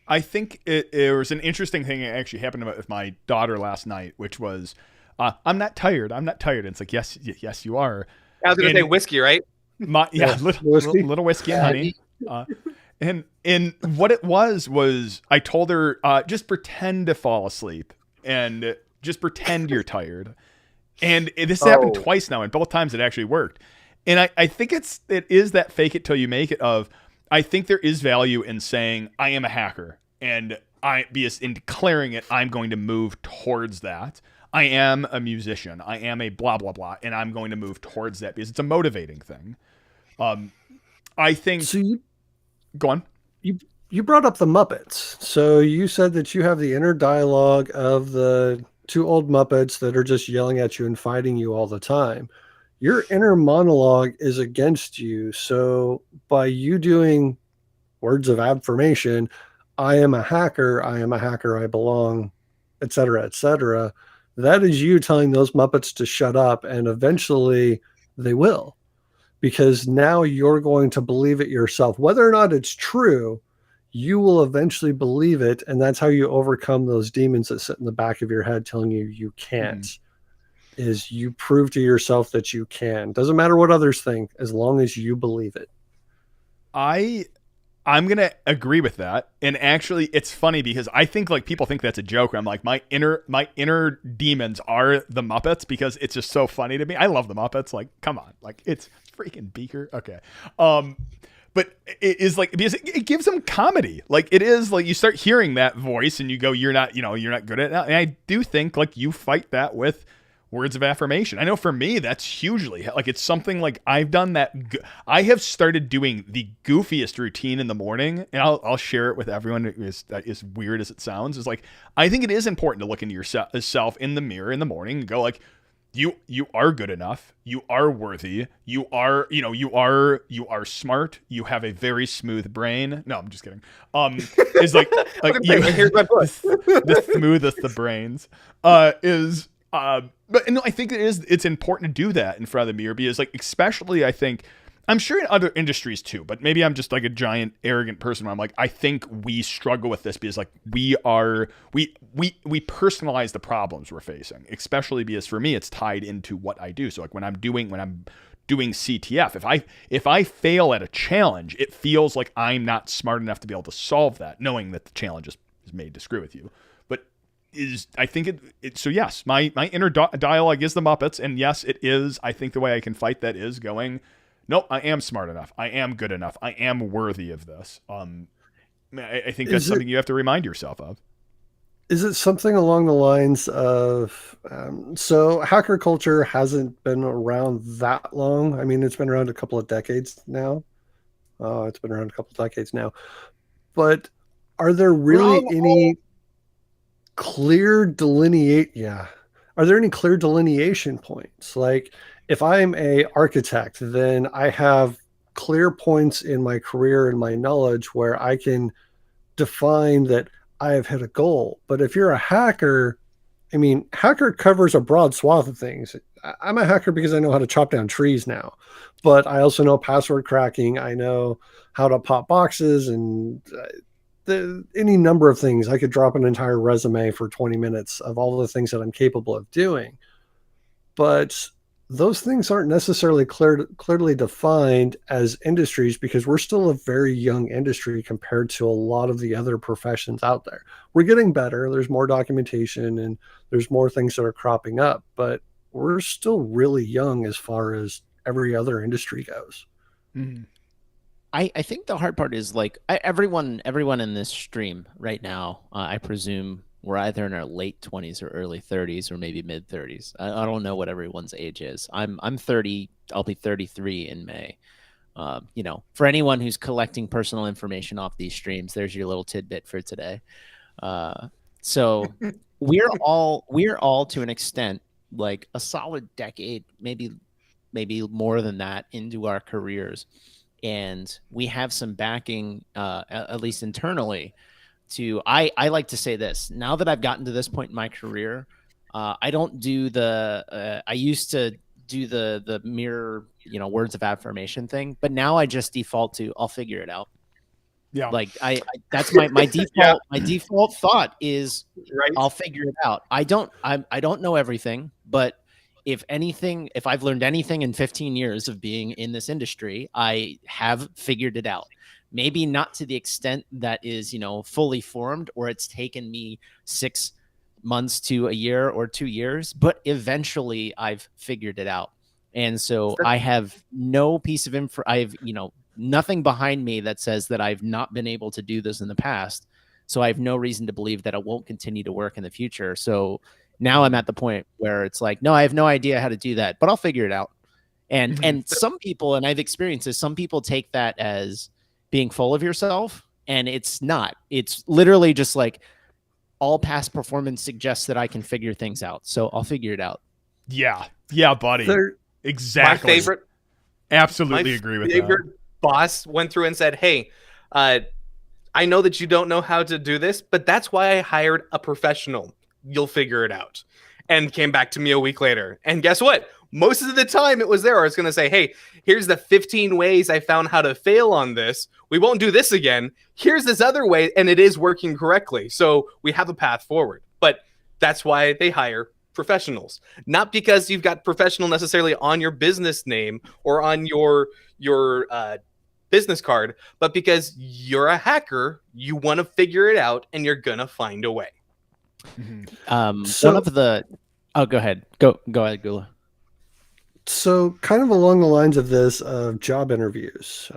S2: I think it was an interesting thing that actually happened with my daughter last night, which was, I'm not tired. I'm not tired. And it's like, yes, you are.
S1: I was going to say whiskey, right?
S2: Little whiskey and honey. And what it was I told her, just pretend to fall asleep and just pretend you're tired. And this happened twice now, and both times it actually worked. And I think it is that fake it till you make it of, I think there is value in saying I am a hacker and in declaring it, I'm going to move towards that. I am a musician. I am a blah blah blah, and I'm going to move towards that because it's a motivating thing. I think.
S4: So
S2: Go on.
S4: you you brought up the Muppets. So you said that you have the inner dialogue of the two old Muppets that are just yelling at you and fighting you all the time. Your inner monologue is against you. So by you doing words of affirmation, I am a hacker, I am a hacker, I belong, etc., etc., that is you telling those Muppets to shut up, and eventually they will, because now you're going to believe it yourself. Whether or not it's true, you will eventually believe it. And that's how you overcome those demons that sit in the back of your head telling you you can't, is you prove to yourself that you can. Doesn't matter what others think, as long as you believe it.
S2: I'm gonna agree with that, and actually, it's funny because I think like people think that's a joke. I'm like my inner demons are the Muppets because it's just so funny to me. I love the Muppets. Like, come on, like it's freaking Beaker. Okay, but it is like because it gives them comedy. Like it is like you start hearing that voice and you go, you're not good at it. And I do think like you fight that with words of affirmation. I know for me, that's hugely like it's something like I've done that. I have started doing the goofiest routine in the morning, and I'll share it with everyone. As weird as it sounds, is like I think it is important to look into yourself in the mirror in the morning and go like, you are good enough. You are worthy. You are smart. You have a very smooth brain. No, I'm just kidding. Is like
S1: here's my book.
S2: The smoothest of brains is. But no, I think it's important to do that in front of the mirror because, like, especially I think, I'm sure in other industries too, but maybe I'm just like a giant arrogant person where I'm like, I think we struggle with this because like we personalize the problems we're facing, especially because for me, it's tied into what I do. So like when I'm doing CTF, if I fail at a challenge, it feels like I'm not smart enough to be able to solve that, knowing that the challenge is made to screw with you. I think it so yes, my inner dialogue is the Muppets, and yes, it is. I think the way I can fight that is going, nope, I am smart enough, I am good enough, I am worthy of this. I think that's something you have to remind yourself of.
S4: Is it something along the lines of so hacker culture hasn't been around that long? I mean, it's been around a couple of decades now. It's been around a couple of decades now, but are there really any clear are there any clear delineation points? Like if I'm a architect, then I have clear points in my career and my knowledge where I can define that I have hit a goal. But if you're a hacker, I mean, hacker covers a broad swath of things. I'm a hacker because I know how to chop down trees now, but I also know password cracking. I know how to pop boxes and any number of things. I could drop an entire resume for 20 minutes of all the things that I'm capable of doing. But those things aren't necessarily clearly defined as industries because we're still a very young industry compared to a lot of the other professions out there. We're getting better. There's more documentation and there's more things that are cropping up, but we're still really young as far as every other industry goes.
S2: Mm-hmm.
S3: I think the hard part is like everyone in this stream right now, I presume we're either in our late 20s or early 30s or maybe mid 30s. I don't know what everyone's age is. I'm 30. I'll be 33 in May. For anyone who's collecting personal information off these streams, there's your little tidbit for today. So we're all to an extent like a solid decade, maybe more than that into our careers. And we have some backing, at least internally, I like to say this. Now that I've gotten to this point in my career, I don't do I used to do the mirror, words of affirmation thing, but now I just default to, I'll figure it out.
S2: Yeah.
S3: Like that's my default, my default thought is, right, I'll figure it out. I don't know everything, but if I've learned anything in 15 years of being in this industry, I have figured it out. Maybe not to the extent that is, fully formed, or it's taken me 6 months to a year or 2 years, but eventually I've figured it out. And so I have no piece of info. I have, nothing behind me that says that I've not been able to do this in the past. So I have no reason to believe that it won't continue to work in the future. So Now I'm at the point where it's like, no, I have no idea how to do that, but I'll figure it out. And some people, and I've experienced this, some people take that as being full of yourself, and it's not. It's literally just like, all past performance suggests that I can figure things out, so I'll figure it out.
S2: Yeah, buddy. Exactly.
S1: My favorite,
S2: absolutely agree with
S1: favorite
S2: that.
S1: Boss went through and said, "Hey, I know that you don't know how to do this, but that's why I hired a professional. You'll figure it out." And came back to me a week later. And guess what? Most of the time it was there. I was going to say, hey, here's the 15 ways I found how to fail on this. We won't do this again. Here's this other way, and it is working correctly. So we have a path forward. But that's why they hire professionals. Not because you've got professional necessarily on your business name or on your business card, but because you're a hacker, you want to figure it out, and you're going to find a way.
S3: One of the go ahead Gula.
S4: So kind of along the lines of this job interviews,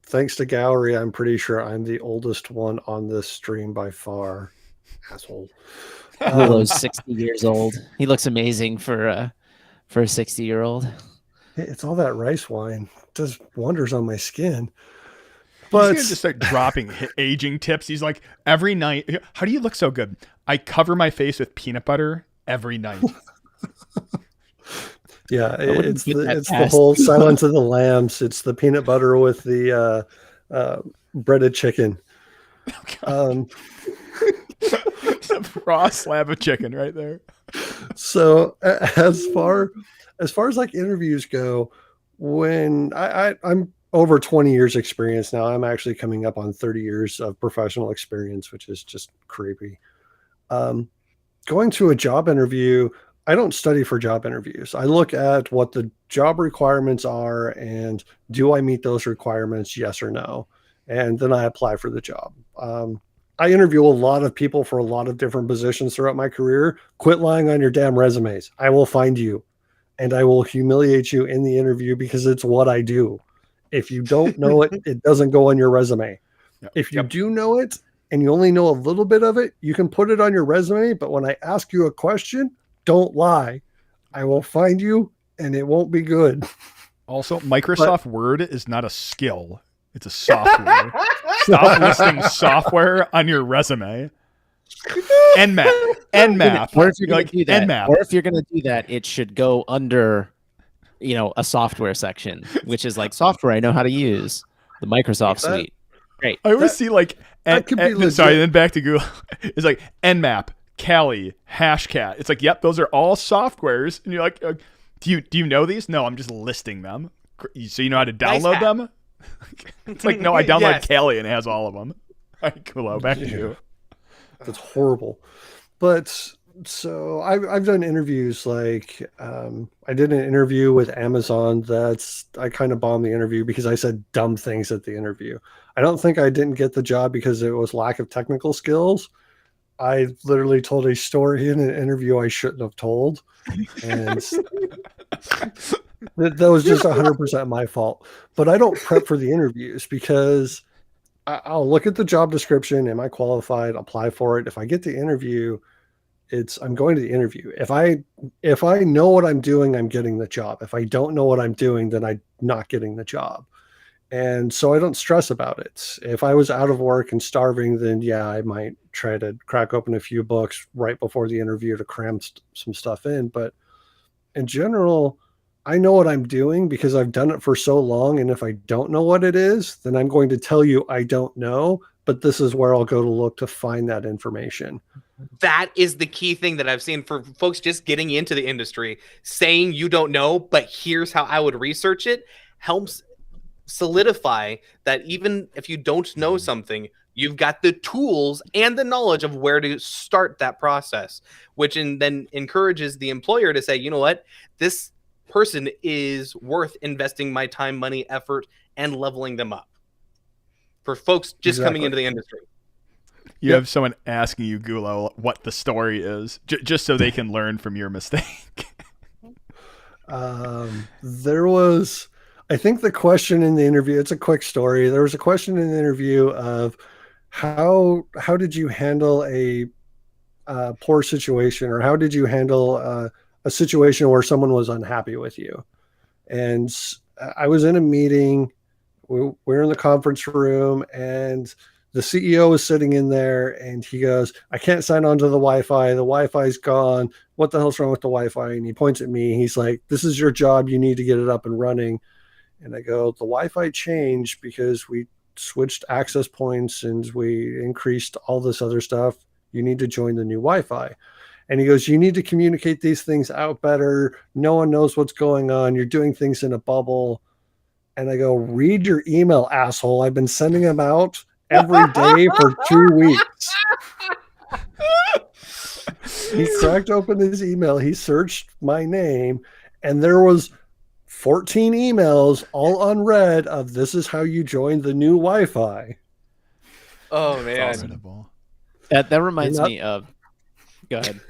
S4: thanks to Gallery, I'm pretty sure I'm the oldest one on this stream by far. Asshole.
S3: Gulo's 60 years old. He looks amazing for a 60-year-old.
S4: It's all that rice wine. It does wonders on my skin.
S2: But he's gonna just start dropping aging tips. He's like, every night, how do you look so good? I cover my face with peanut butter every night.
S4: Yeah, it's the whole Silence of the Lambs. It's the peanut butter with the breaded chicken.
S2: A raw slab of chicken right there.
S4: So as far as like interviews go, when I'm over 20 years experience now, I'm actually coming up on 30 years of professional experience, which is just creepy. Going to a job interview, I don't study for job interviews. I look at what the job requirements are and do I meet those requirements, yes or no? And then I apply for the job. I interview a lot of people for a lot of different positions throughout my career. Quit lying on your damn resumes. I will find you and I will humiliate you in the interview because it's what I do. If you don't know it, it doesn't go on your resume. If you do know it and you only know a little bit of it, you can put it on your resume. But when I ask you a question, don't lie. I will find you and it won't be good.
S2: Also, Microsoft Word is not a skill. It's a software. Stop listing software on your resume. Nmap.
S3: Or if you're going to do that,
S2: Nmap.
S3: or if you're going to do that, it should go under, a software section, which is like software I know how to use, the Microsoft suite. Great.
S2: I always see like, sorry, then back to Google. It's like Nmap, Kali, Hashcat. It's like, yep, those are all softwares. And you're like, do you know these? No, I'm just listing them. So you know how to download them? It's like, no, I download Kali and it has all of them. All right, cool. Back to you.
S4: That's horrible. But so I've done interviews like I did an interview with Amazon I kind of bombed the interview because I said dumb things at the interview. I don't think I didn't get the job because it was lack of technical skills. I literally told a story in an interview I shouldn't have told. And that was just 100% my fault. But I don't prep for the interviews because I'll look at the job description. Am I qualified? Apply for it. If I get the interview, I'm going to the interview. If I know what I'm doing, I'm getting the job. If I don't know what I'm doing, then I'm not getting the job. And so I don't stress about it. If I was out of work and starving, then yeah, I might try to crack open a few books right before the interview to cram some stuff in. But in general, I know what I'm doing because I've done it for so long. And if I don't know what it is, then I'm going to tell you I don't know, but this is where I'll go to look to find that information.
S1: That is the key thing that I've seen for folks just getting into the industry. Saying you don't know, but here's how I would research it, helps solidify that even if you don't know something, you've got the tools and the knowledge of where to start that process, which then encourages the employer to say, you know what, this person is worth investing my time, money, effort, and leveling them up. For folks just coming into the industry.
S2: You have someone asking you, Gulo, what the story is, just so they can learn from your mistake.
S4: There was, I think the question in the interview, it's a quick story. There was a question in the interview of how did you handle a a poor situation, or how did you handle a situation where someone was unhappy with you? And I was in a meeting. We're in the conference room, and the CEO is sitting in there, and he goes, "I can't sign on to the Wi-Fi. The Wi-Fi's gone. What the hell's wrong with the Wi-Fi?" And he points at me. He's like, "This is your job. You need to get it up and running." And I go, "The Wi-Fi changed because we switched access points and we increased all this other stuff. You need to join the new Wi-Fi." And he goes, "You need to communicate these things out better. No one knows what's going on. You're doing things in a bubble." And I go, "Read your email, asshole. I've been sending them out every day for 2 weeks." He cracked open his email. He searched my name, and there was 14 emails, all unread, of "This is how you join the new Wi-Fi."
S1: Oh man.
S2: Formidable.
S3: That reminds me of. Go ahead.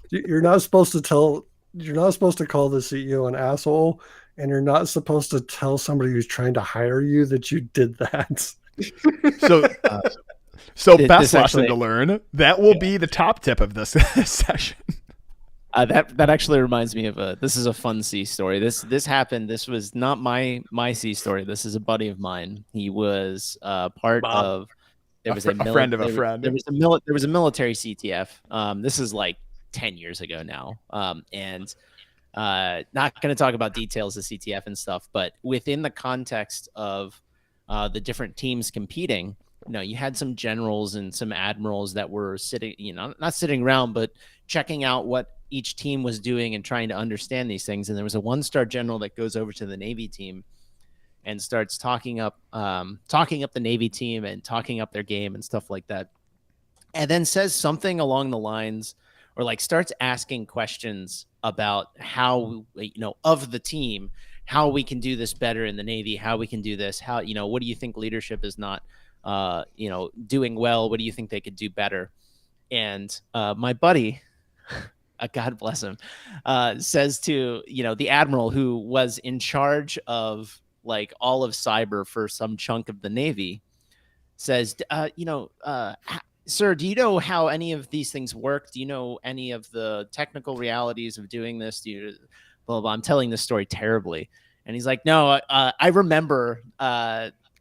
S4: You're not supposed to tell. You're not supposed to call the CEO an asshole, and you're not supposed to tell somebody who's trying to hire you that you did that.
S2: So
S3: This
S2: best lesson
S3: actually-
S2: to learn. That will be the top tip of this session.
S3: That actually reminds me of this is a fun sea story. This happened. This was not my sea story. This is a buddy of mine. He was part
S1: Bob.
S3: of. There was
S2: A friend of a friend.
S3: There was a military CTF. This is like 10 years ago now. And not going to talk about details of CTF and stuff, but within the context of the different teams competing, you had some generals and some admirals that were sitting, not sitting around, but checking out what each team was doing and trying to understand these things. And there was a 1-star general that goes over to the Navy team and starts talking up the Navy team and talking up their game and stuff like that. And then says something along the lines, or like starts asking questions about how, of the team, how we can do this better in the Navy, how we can do this, how, what do you think leadership is not, doing well? What do you think they could do better? And my buddy, God bless him, says to, the admiral who was in charge of like all of cyber for some chunk of the Navy, says, "Sir, do you know how any of these things work? Do you know any of the technical realities of doing this? Do you blah, blah, blah." I'm telling this story terribly. And he's like, "No, I remember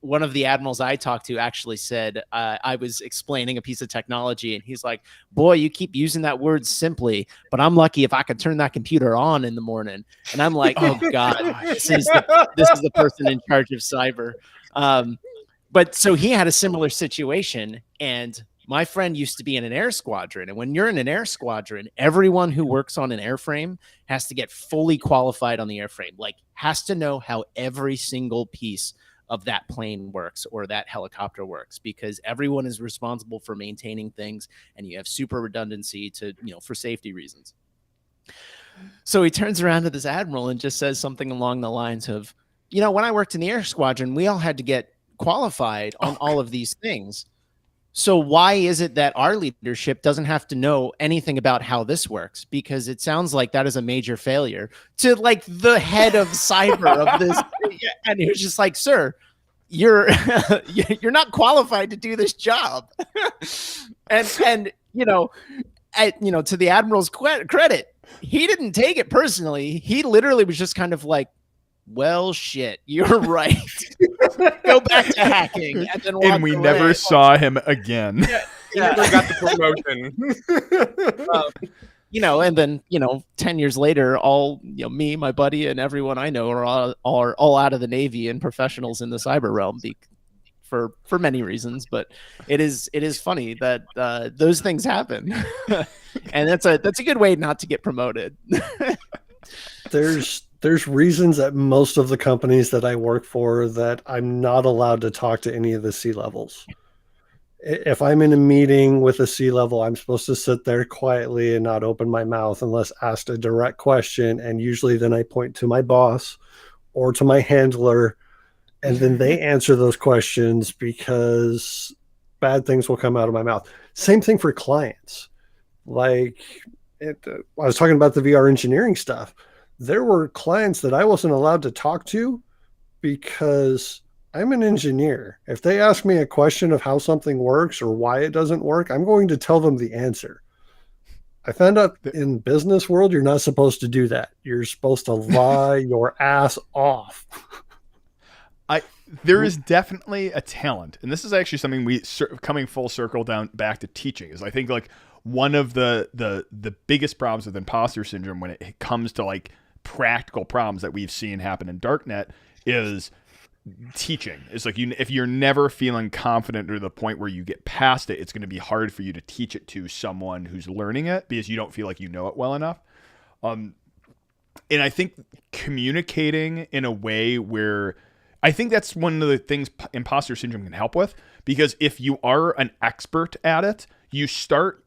S3: one of the admirals I talked to actually said I was explaining a piece of technology." And he's like, "Boy, you keep using that word simply, but I'm lucky if I could turn that computer on in the morning." And I'm like, "Oh God, this is the person in charge of cyber." But so he had a similar situation, and my friend used to be in an air squadron. And when you're in an air squadron, everyone who works on an airframe has to get fully qualified on the airframe, like has to know how every single piece of that plane works or that helicopter works, because everyone is responsible for maintaining things, and you have super redundancy to, for safety reasons. So he turns around to this admiral and just says something along the lines of, "When I worked in the air squadron, we all had to get qualified on all of these things. So why is it that our leadership doesn't have to know anything about how this works? Because it sounds like that is a major failure," to like the head of cyber of this. And he was just like, "Sir, you're not qualified to do this job." and to the admiral's credit, he didn't take it personally. He literally was just kind of like, "Well, shit, you're right." Go back to hacking,
S2: And we never saw him again.
S1: He never got the promotion.
S3: And then 10 years later, all me, my buddy, and everyone I know are all out of the Navy and professionals in the cyber realm for many reasons. But it is funny that those things happen, and that's a good way not to get promoted.
S4: There's reasons at most of the companies that I work for that I'm not allowed to talk to any of the C-levels. If I'm in a meeting with a C-level, I'm supposed to sit there quietly and not open my mouth unless asked a direct question. And usually then I point to my boss or to my handler, and then they answer those questions, because bad things will come out of my mouth. Same thing for clients. I was talking about the VR engineering stuff. There were clients that I wasn't allowed to talk to because I'm an engineer. If they ask me a question of how something works or why it doesn't work, I'm going to tell them the answer. I found out in business world, you're not supposed to do that. You're supposed to lie your ass off.
S2: There is definitely a talent, and this is actually something we coming full circle down back to teaching is I think like one of the biggest problems with imposter syndrome when it comes to like practical problems that we've seen happen in Darknet is teaching. It's like if you're never feeling confident to the point where you get past it, it's going to be hard for you to teach it to someone who's learning it because you don't feel like you know it well enough. And I think communicating in a way where I think that's one of the things imposter syndrome can help with, because if you are an expert at it, you start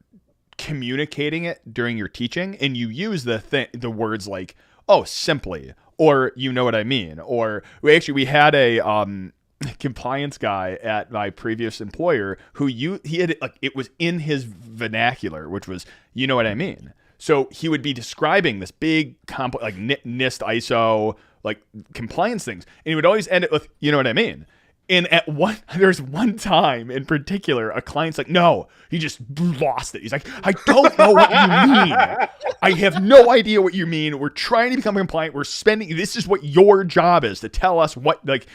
S2: communicating it during your teaching and you use the words like, oh, simply, or you know what I mean, or we had a compliance guy at my previous employer who he had like it was in his vernacular, which was you know what I mean. So he would be describing this big like NIST ISO like compliance things, and he would always end it with you know what I mean. And there's one time in particular, a client's like, no, he just lost it. He's like, I don't know what you mean. I have no idea what you mean. We're trying to become compliant. This is what your job is to tell us what, like,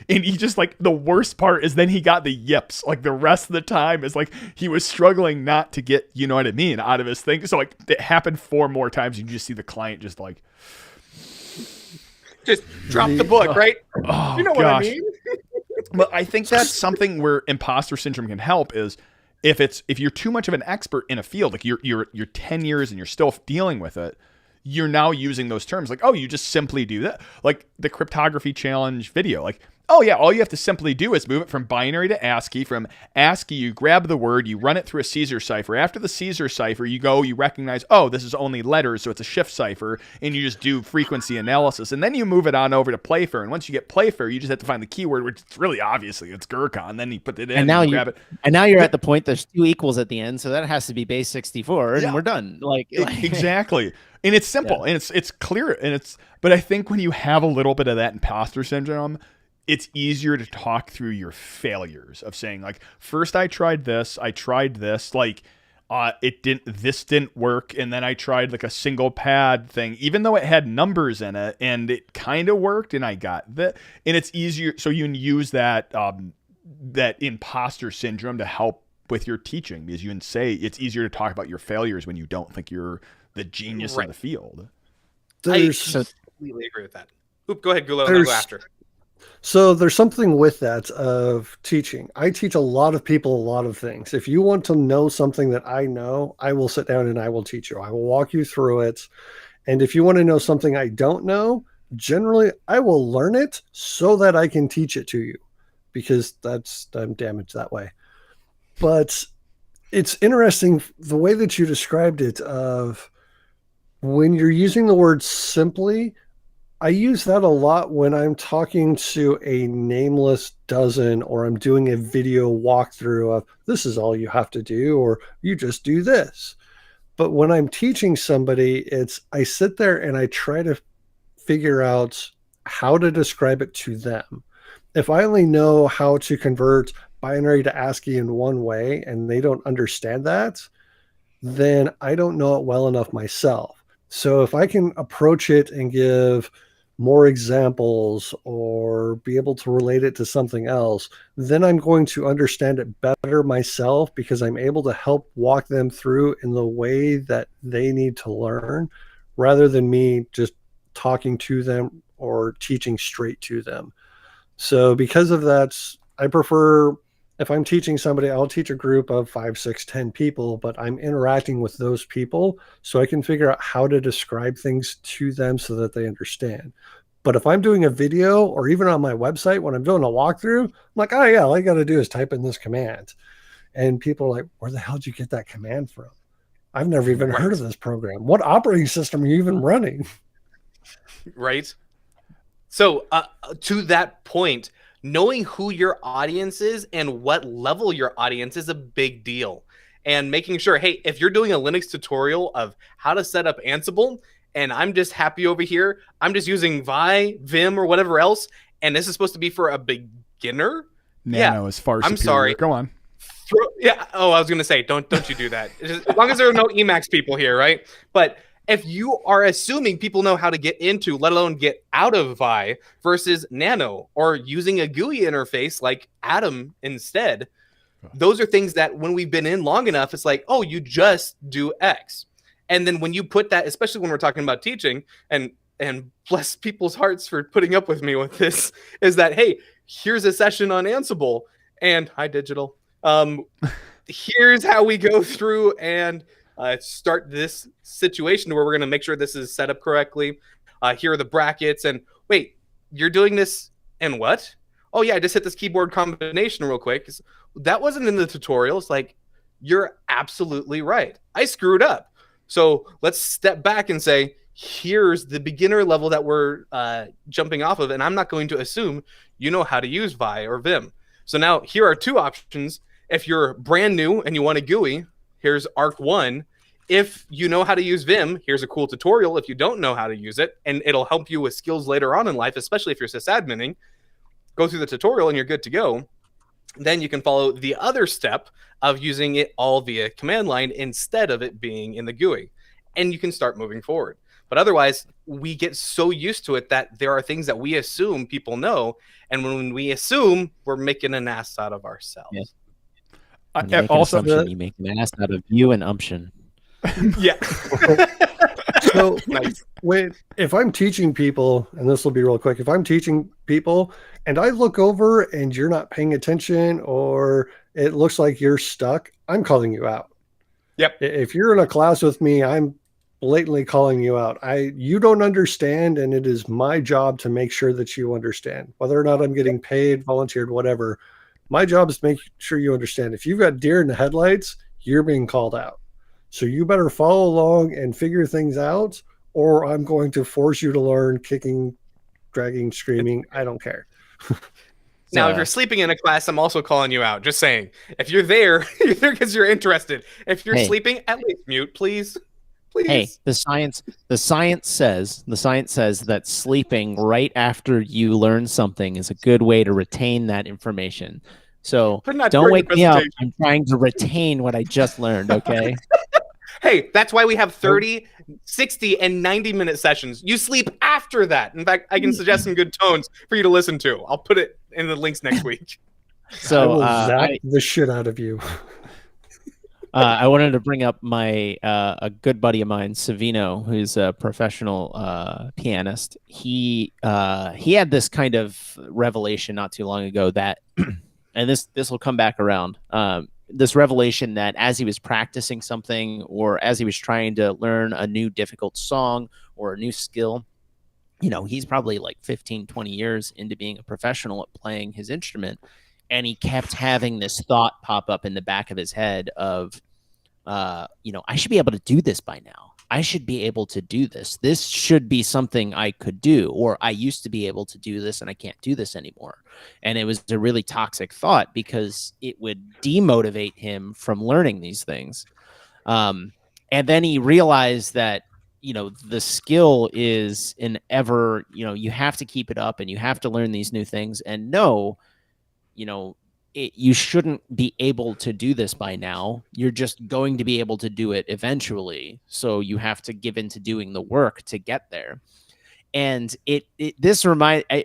S2: and he just like, the worst part is then he got the yips. Like the rest of the time is like, he was struggling not to get, you know what I mean, out of his thing. So like it happened 4 more times. You just see the client just like,
S1: just drop the book, right?
S2: Oh,
S1: you know what I mean?
S2: But I think that's something where imposter syndrome can help is if you're too much of an expert in a field, like you're 10 years and you're still dealing with it, you're now using those terms like, oh, you just simply do that. Like the cryptography challenge video, like, oh yeah, all you have to simply do is move it from binary to ASCII. From ASCII, you grab the word, you run it through a Caesar cipher. After the Caesar cipher, you recognize, oh, this is only letters, so it's a shift cipher, and you just do frequency analysis. And then you move it on over to Playfair. And once you get Playfair, you just have to find the keyword, which is really obviously it's Gurkha, and then you put it in
S3: and now
S2: you grab it.
S3: And now you're at the point there's 2 equals at the end, so that has to be base 64, and we're done. Like
S2: exactly. And it's simple, and it's clear, but I think when you have a little bit of that imposter syndrome, it's easier to talk through your failures of saying like, first I tried this, like this didn't work, and then I tried like a single pad thing, even though it had numbers in it, and it kind of worked, and I got that, and it's easier. So you can use that that imposter syndrome to help with your teaching, because you can say it's easier to talk about your failures when you don't think you're the genius in the field.
S1: I completely agree with that. Oop, go ahead, Gulo, and I'll go after.
S4: So there's something with that of teaching. I teach a lot of people a lot of things. If you want to know something that I know, I will sit down and I will teach you. I will walk you through it. And if you want to know something I don't know, generally I will learn it so that I can teach it to you, because I'm damaged that way. But it's interesting the way that you described it of when you're using the word simply. I use that a lot when I'm talking to a nameless dozen, or I'm doing a video walkthrough of this is all you have to do, or you just do this. But when I'm teaching somebody, I sit there and I try to figure out how to describe it to them. If I only know how to convert binary to ASCII in one way and they don't understand that, then I don't know it well enough myself. So if I can approach it and give more examples or be able to relate it to something else, then I'm going to understand it better myself, because I'm able to help walk them through in the way that they need to learn, rather than me just talking to them or teaching straight to them. So because of that, I prefer, if I'm teaching somebody, I'll teach a group of 5, 6, 10 people, but I'm interacting with those people so I can figure out how to describe things to them so that they understand. But if I'm doing a video, or even on my website, when I'm doing a walkthrough, I'm like, oh yeah, all I got to do is type in this command. And people are like, where the hell did you get that command from? I've never even heard of this program. What operating system are you even running?
S1: Right. So to that point, knowing who your audience is and what level your audience is a big deal. And making sure, hey, if you're doing a Linux tutorial of how to set up Ansible, and I'm just happy over here, I'm just using Vi, Vim, or whatever else, and this is supposed to be for a beginner.
S2: Nano is far superior.
S1: I'm sorry.
S2: Go on.
S1: Yeah. Oh, I was gonna say, don't you do that. As long as there are no Emacs people here, right? But if you are assuming people know how to get into, let alone get out of Vi versus Nano, or using a GUI interface like Atom instead, those are things that when we've been in long enough, it's like, oh, you just do X. And then when you put that, especially when we're talking about teaching, and bless people's hearts for putting up with me with this, is that, hey, here's a session on Ansible, and hi digital. Here's how we go through and start this situation where we're going to make sure this is set up correctly. Here are the brackets, and wait, you're doing this and what? Oh yeah, I just hit this keyboard combination real quick. That wasn't in the tutorial. It's like, you're absolutely right. I screwed up. So let's step back and say, here's the beginner level that we're jumping off of, and I'm not going to assume you know how to use Vi or Vim. So now here are two options. If you're brand new and you want a GUI, here's Arc 1. If you know how to use Vim, here's a cool tutorial if you don't know how to use it, and it'll help you with skills later on in life, especially if you're sysadmining. Go through the tutorial and you're good to go. Then you can follow the other step of using it all via command line instead of it being in the GUI, and you can start moving forward. But otherwise, we get so used to it that there are things that we assume people know, and when we assume, we're making an ass out of ourselves.
S3: Yeah. When you make
S2: Also,
S3: an assumption, you make an ass out of you and umption.
S1: Yeah.
S4: So
S1: Nice.
S4: if I'm teaching people, and this will be real quick, if I'm teaching people and I look over and you're not paying attention or it looks like you're stuck, I'm calling you out.
S1: Yep.
S4: If you're in a class with me, I'm blatantly calling you out. You don't understand, and it is my job to make sure that you understand. Whether or not I'm getting paid, volunteered, whatever, my job is to make sure you understand. If you've got deer in the headlights, you're being called out. So you better follow along and figure things out, or I'm going to force you to learn kicking, dragging, screaming. I don't care.
S1: Now, if you're sleeping in a class, I'm also calling you out. Just saying. If you're there, you're there because you're interested. If you're sleeping, at least mute, please. Please.
S3: Hey, the science says that sleeping right after you learn something is a good way to retain that information. So don't wake me up. I'm trying to retain what I just learned, okay?
S1: Hey, that's why we have 30, 60, and 90-minute sessions. You sleep after that. In fact, I can suggest some good tones for you to listen to. I'll put it in the links next week.
S4: So I will zap the shit out of you.
S3: I wanted to bring up my a good buddy of mine, Savino, who's a professional pianist. He had this kind of revelation not too long ago that, and this will come back around. This revelation that as he was practicing something or as he was trying to learn a new difficult song or a new skill, you know, he's probably like 15, 20 years into being a professional at playing his instrument. And he kept having this thought pop up in the back of his head of, you know, I should be able to do this by now. I should be able to do this. This should be something I could do, or I used to be able to do this and I can't do this anymore. And it was a really toxic thought because it would demotivate him from learning these things. And then he realized that, you know, the skill is an ever, you know, you have to keep it up and you have to learn these new things and know, you know, you shouldn't be able to do this by now. You're just going to be able to do it eventually. So you have to give into doing the work to get there. And it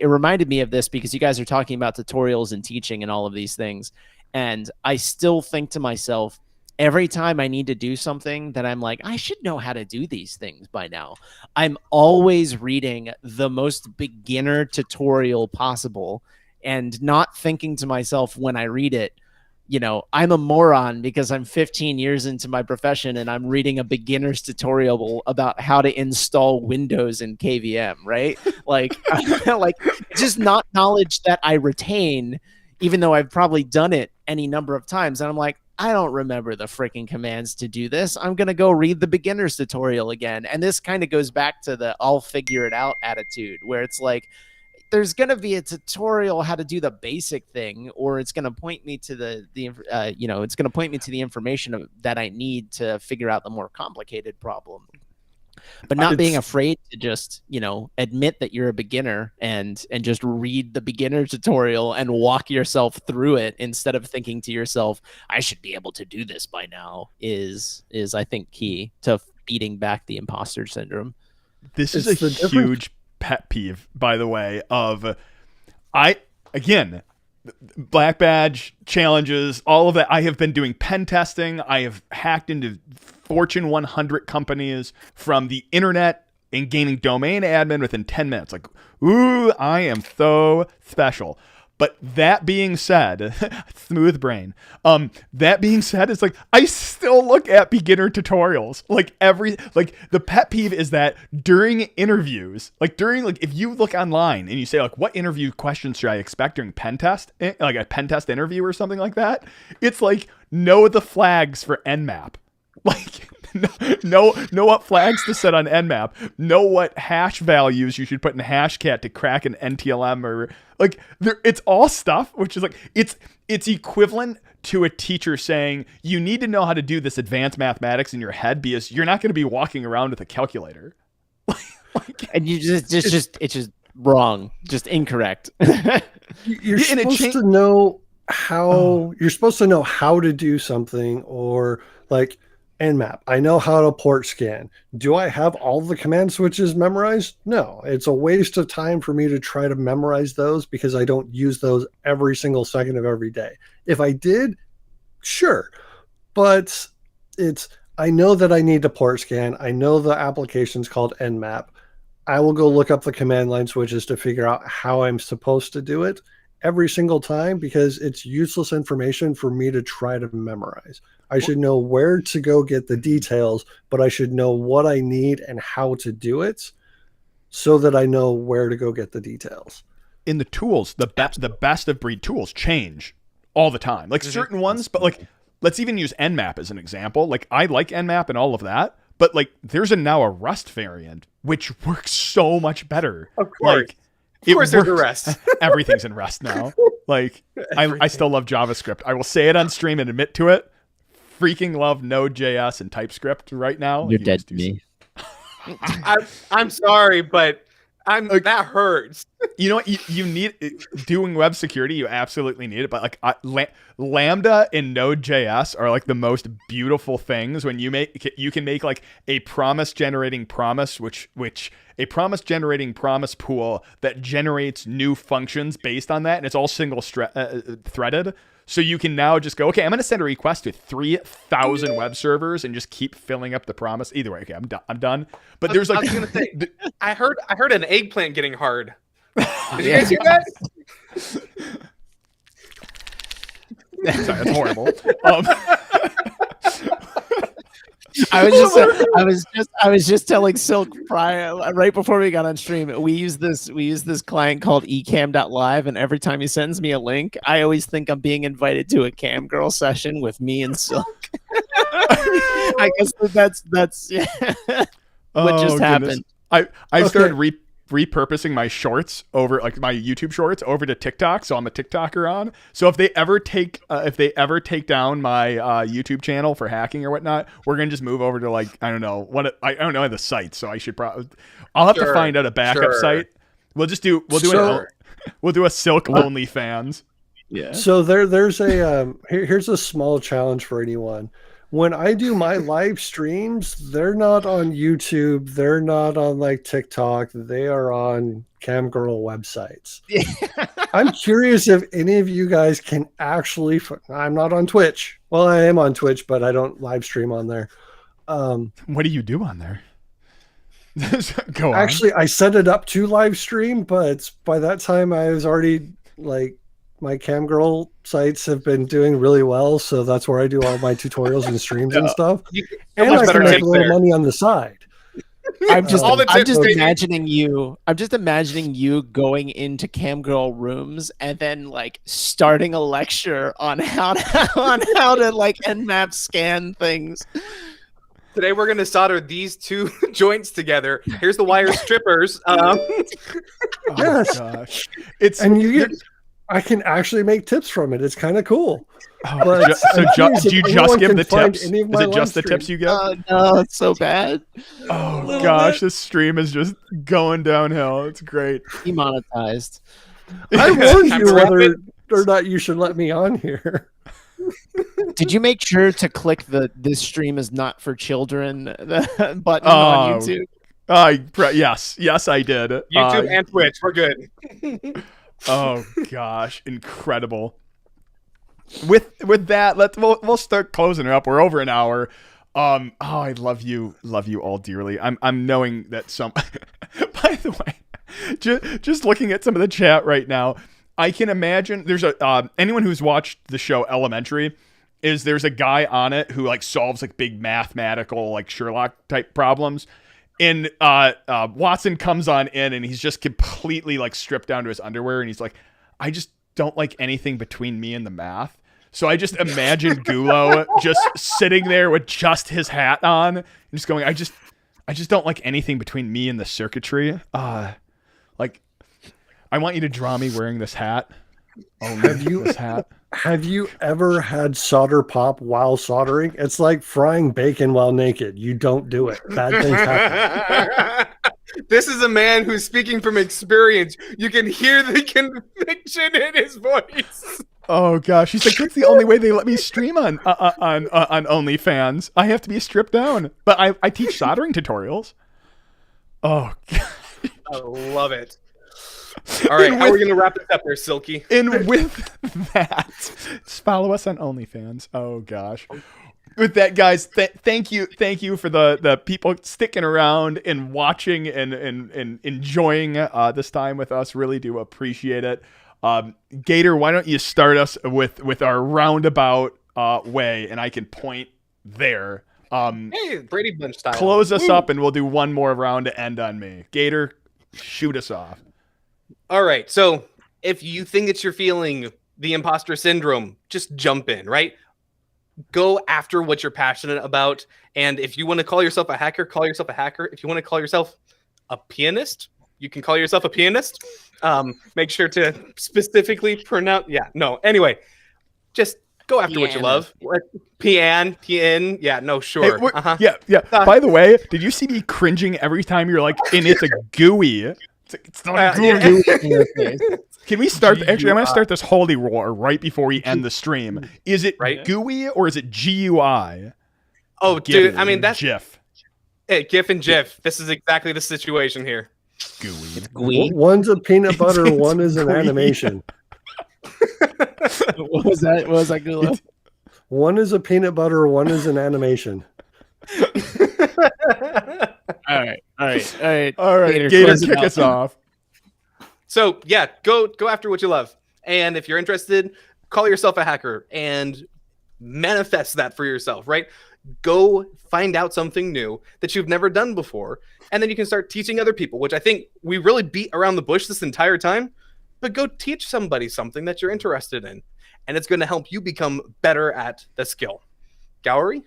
S3: reminded me of this because you guys are talking about tutorials and teaching and all of these things. And I still think to myself, every time I need to do something that I'm like, I should know how to do these things by now, I'm always reading the most beginner tutorial possible and not thinking to myself when I read it, you know, I'm a moron because I'm 15 years into my profession and I'm reading a beginner's tutorial about how to install Windows in KVM, right? Like, like just not knowledge that I retain, even though I've probably done it any number of times. And I'm like, I don't remember the freaking commands to do this. I'm going to go read the beginner's tutorial again. And this kind of goes back to the I'll figure it out attitude where it's like, there's going to be a tutorial how to do the basic thing, or it's going to point me to the you know, it's going to point me to the information that I need to figure out the more complicated problem. But not being
S4: It's-
S3: afraid to just, admit that you're a beginner and just read the beginner tutorial and walk yourself through it instead of thinking to yourself, I should be able to do this by now is I think key to beating back the imposter syndrome.
S2: This is
S4: It's
S2: a
S4: the difference-
S2: huge pet peeve, by the way, of again, black badge challenges, all of that. I have been doing pen testing. I have hacked into Fortune 100 companies from the internet and gaining domain admin within 10 minutes. Like, ooh, I am so special. But that being said, smooth brain. That being said, it's like I still look at beginner tutorials. Like the pet peeve is that during interviews, if you look online and you say like, what interview questions should I expect during pen test, like a pen test interview or something like that, it's like know the flags for Nmap. Like know what flags to set on Nmap. Know what hash values you should put in Hashcat to crack an NTLM or like it's all stuff which is like it's equivalent to a teacher saying you need to know how to do this advanced mathematics in your head because you're not going to be walking around with a calculator.
S3: And you it's just wrong, just incorrect.
S4: You're
S2: Yeah, and it
S4: supposed to know how you're supposed to know how to do something, or like Nmap. I know how to port scan. Do I have all the command switches memorized? No, it's a waste of time for me to try to memorize those because I don't use those every single second of every day. If I did, sure, but I know that I need to port scan. I know the application's called Nmap. I will go look up the command line switches to figure out how I'm supposed to do it every single time because it's useless information for me to try to memorize. I should know where to go get the details, but I should know what I need and how to do it so that I know where to go get the details.
S2: In the tools, the best of breed tools change all the time. Like certain ones, but like let's even use Nmap as an example. Like I like Nmap and all of that, but like there's now a Rust variant which works so much better.
S1: Of course.
S2: Like,
S1: Of course, there's a Rust.
S2: Everything's in Rust now. Like I still love JavaScript. I will say it on stream and admit to it. Freaking love Node.js and TypeScript right now.
S3: You're dead to me.
S1: I'm sorry, but that hurts.
S2: You know what? You need doing web security. You absolutely need it. But like Lambda and Node.js are like the most beautiful things when you can make like a promise generating promise, which a promise generating promise pool that generates new functions based on that, and it's all single threaded. So you can now just go, okay, I'm going to send a request to 3,000 web servers and just keep filling up the promise. Either way, okay, I'm done. But there's like,
S1: I was gonna say, I heard an eggplant getting hard. Did you guys hear that?
S2: sorry, that's horrible.
S3: I was just telling Silk right before we got on stream. We use this client called eCam.live, and every time he sends me a link, I always think I'm being invited to a cam girl session with me and Silk. I guess that's what just happened.
S2: I started repurposing my shorts over, like my YouTube shorts, over to TikTok, so I'm a TikToker on. So if they ever take down my YouTube channel for hacking or whatnot, we're gonna just move over to like I don't know the site. So I should I'll have to find out a backup site. We'll do a Silk OnlyFans.
S3: Yeah.
S4: So there's a here's a small challenge for anyone. When I do my live streams, they're not on YouTube. They're not on like TikTok. They are on camgirl websites. I'm curious if any of you guys can actually. I'm not on Twitch. Well, I am on Twitch, but I don't live stream on there.
S2: What do you do on there? Go on.
S4: Actually, I set it up to live stream, but by that time I was already like. My camgirl sites have been doing really well, so that's where I do all my tutorials and streams and stuff. And I can make a little money on the side.
S3: I'm just imagining you going into camgirl rooms and then like starting a lecture on how to like Nmap scan things.
S1: Today we're gonna solder these two joints together. Here's the wire strippers.
S4: Yes,
S2: gosh.
S4: I can actually make tips from it. It's kind of cool.
S2: Oh,
S4: But
S2: so
S4: I'm curious
S2: do
S4: if
S2: you
S4: anyone
S2: just give
S4: can
S2: the
S4: find
S2: tips?
S4: any of
S2: Is
S4: my
S2: it just the
S4: live
S2: tips
S4: streams.
S2: you give?
S3: Oh no, it's so bad.
S2: Oh
S5: little
S2: gosh,
S5: bit.
S2: this stream is just going downhill. It's great.
S3: Demonetized.
S4: I warned
S1: Time
S4: you
S1: to wrap
S4: whether
S1: it.
S4: or not you should let me on here.
S3: Did you make sure to click the "This stream is not for children" button
S2: Oh,
S3: on YouTube?
S2: Yes, I did.
S1: YouTube and Twitch, we're good.
S2: Oh gosh, incredible. With that, we'll start closing it up. We're over an hour. I love you all dearly. I'm knowing that some. By the way, just looking at some of the chat right now, I can imagine there's anyone who's watched the show Elementary, there's a guy on it who like solves like big mathematical like Sherlock type problems. And Watson comes on in and he's just completely like stripped down to his underwear and he's like, I just don't like anything between me and the math. So I just imagine Gulo just sitting there with just his hat on and just going, I just don't like anything between me and the circuitry. Like I want you to draw me wearing this hat. This hat?
S4: Have you ever had solder pop while soldering? It's like frying bacon while naked. You don't do it. Bad things happen.
S1: This is a man who's speaking from experience. You can hear the conviction in his voice.
S2: Oh gosh, he's like, that's the only way they let me stream on OnlyFans. I have to be stripped down, but I teach soldering tutorials. Oh, God.
S1: I love it. All right, how are we going to wrap this up there, Silky?
S2: And with that, just follow us on OnlyFans. Oh gosh. With that, guys, thank you for the people sticking around and watching and enjoying this time with us. Really do appreciate it. Gator, why don't you start us with our roundabout way, and I can point there.
S1: Hey, Brady Bunch style.
S2: Close us up, and we'll do one more round to end on me. Gator, shoot us off.
S1: All right, so if you think you're feeling the imposter syndrome, just jump in, right? Go after what you're passionate about. And if you want to call yourself a hacker, call yourself a hacker. If you want to call yourself a pianist, you can call yourself a pianist. Make sure to specifically pronounce. Yeah, no. Anyway, just go after what you love. Pian. Yeah, no, sure.
S2: Hey, yeah. By the way, did you see me cringing every time you're like, and it's a GUI? It's not a GUI. Can we start? Actually, I'm going to start this holy war right before we end the stream. Is it GUI or is it GUI?
S1: Oh, dude, I mean, that's
S2: GIF.
S1: Hey, GIF and GIF. This is exactly the situation here.
S2: GUI.
S3: It's GUI.
S4: One's a peanut butter,
S2: It's
S4: one is an
S2: GUI.
S4: animation.
S3: What was that? What was that, Gulo?
S4: One is a peanut butter, one is an animation.
S3: All right.
S2: Gator, kick us off.
S1: So yeah, go after what you love. And if you're interested, call yourself a hacker and manifest that for yourself, right? Go find out something new that you've never done before. And then you can start teaching other people, which I think we really beat around the bush this entire time. But go teach somebody something that you're interested in. And it's going to help you become better at the skill. Gowery?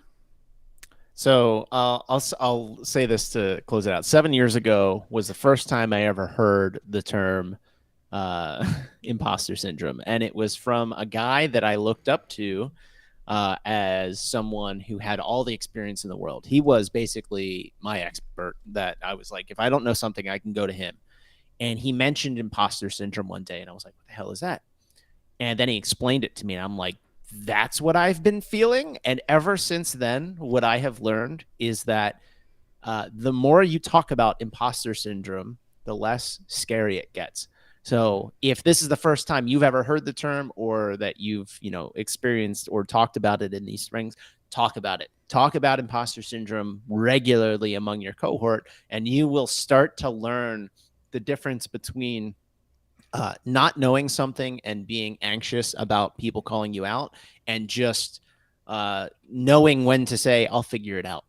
S3: So I'll say this to close it out. 7 years ago was the first time I ever heard the term imposter syndrome, and it was from a guy that I looked up to as someone who had all the experience in the world. He was basically my expert. That I was like, if I don't know something, I can go to him. And he mentioned imposter syndrome one day, and I was like, what the hell is that? And then he explained it to me, and I'm like, that's what I've been feeling. And ever since then, what I have learned is that the more you talk about imposter syndrome, the less scary it gets. So if this is the first time you've ever heard the term, or that you've, experienced or talked about it in these rings, talk about it. Talk about imposter syndrome regularly among your cohort, and you will start to learn the difference between not knowing something and being anxious about people calling you out, and just knowing when to say, I'll figure it out.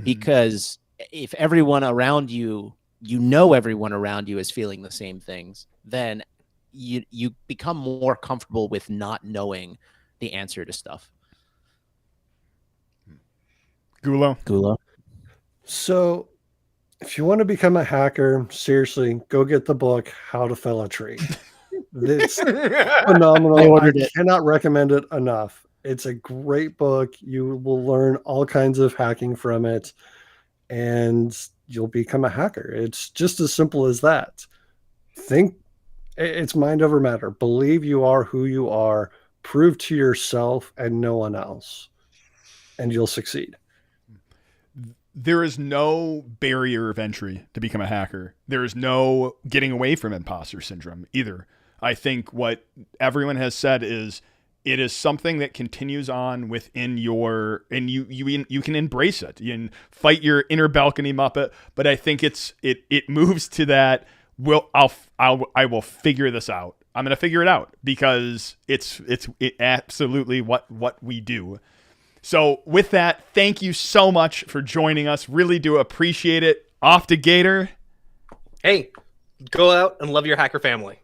S3: Because if everyone around you, everyone around you is feeling the same things, then you become more comfortable with not knowing the answer to stuff. Gulo.
S4: So if you want to become a hacker, seriously, go get the book, How to Fell a Tree. It's phenomenal.
S3: I ordered it.
S4: Cannot recommend it enough. It's a great book. You will learn all kinds of hacking from it, and you'll become a hacker. It's just as simple as that. Think it's mind over matter. Believe you are who you are. Prove to yourself and no one else, and you'll succeed.
S2: There is no barrier of entry to become a hacker. There is no getting away from imposter syndrome either. I think what everyone has said is it is something that continues on within your, and you can embrace it. You can fight your inner balcony Muppet, but I think it moves to that. I will figure this out. I'm gonna figure it out because it's absolutely what we do. So with that, thank you so much for joining us. Really do appreciate it. Off to Gator.
S1: Hey, go out and love your hacker family.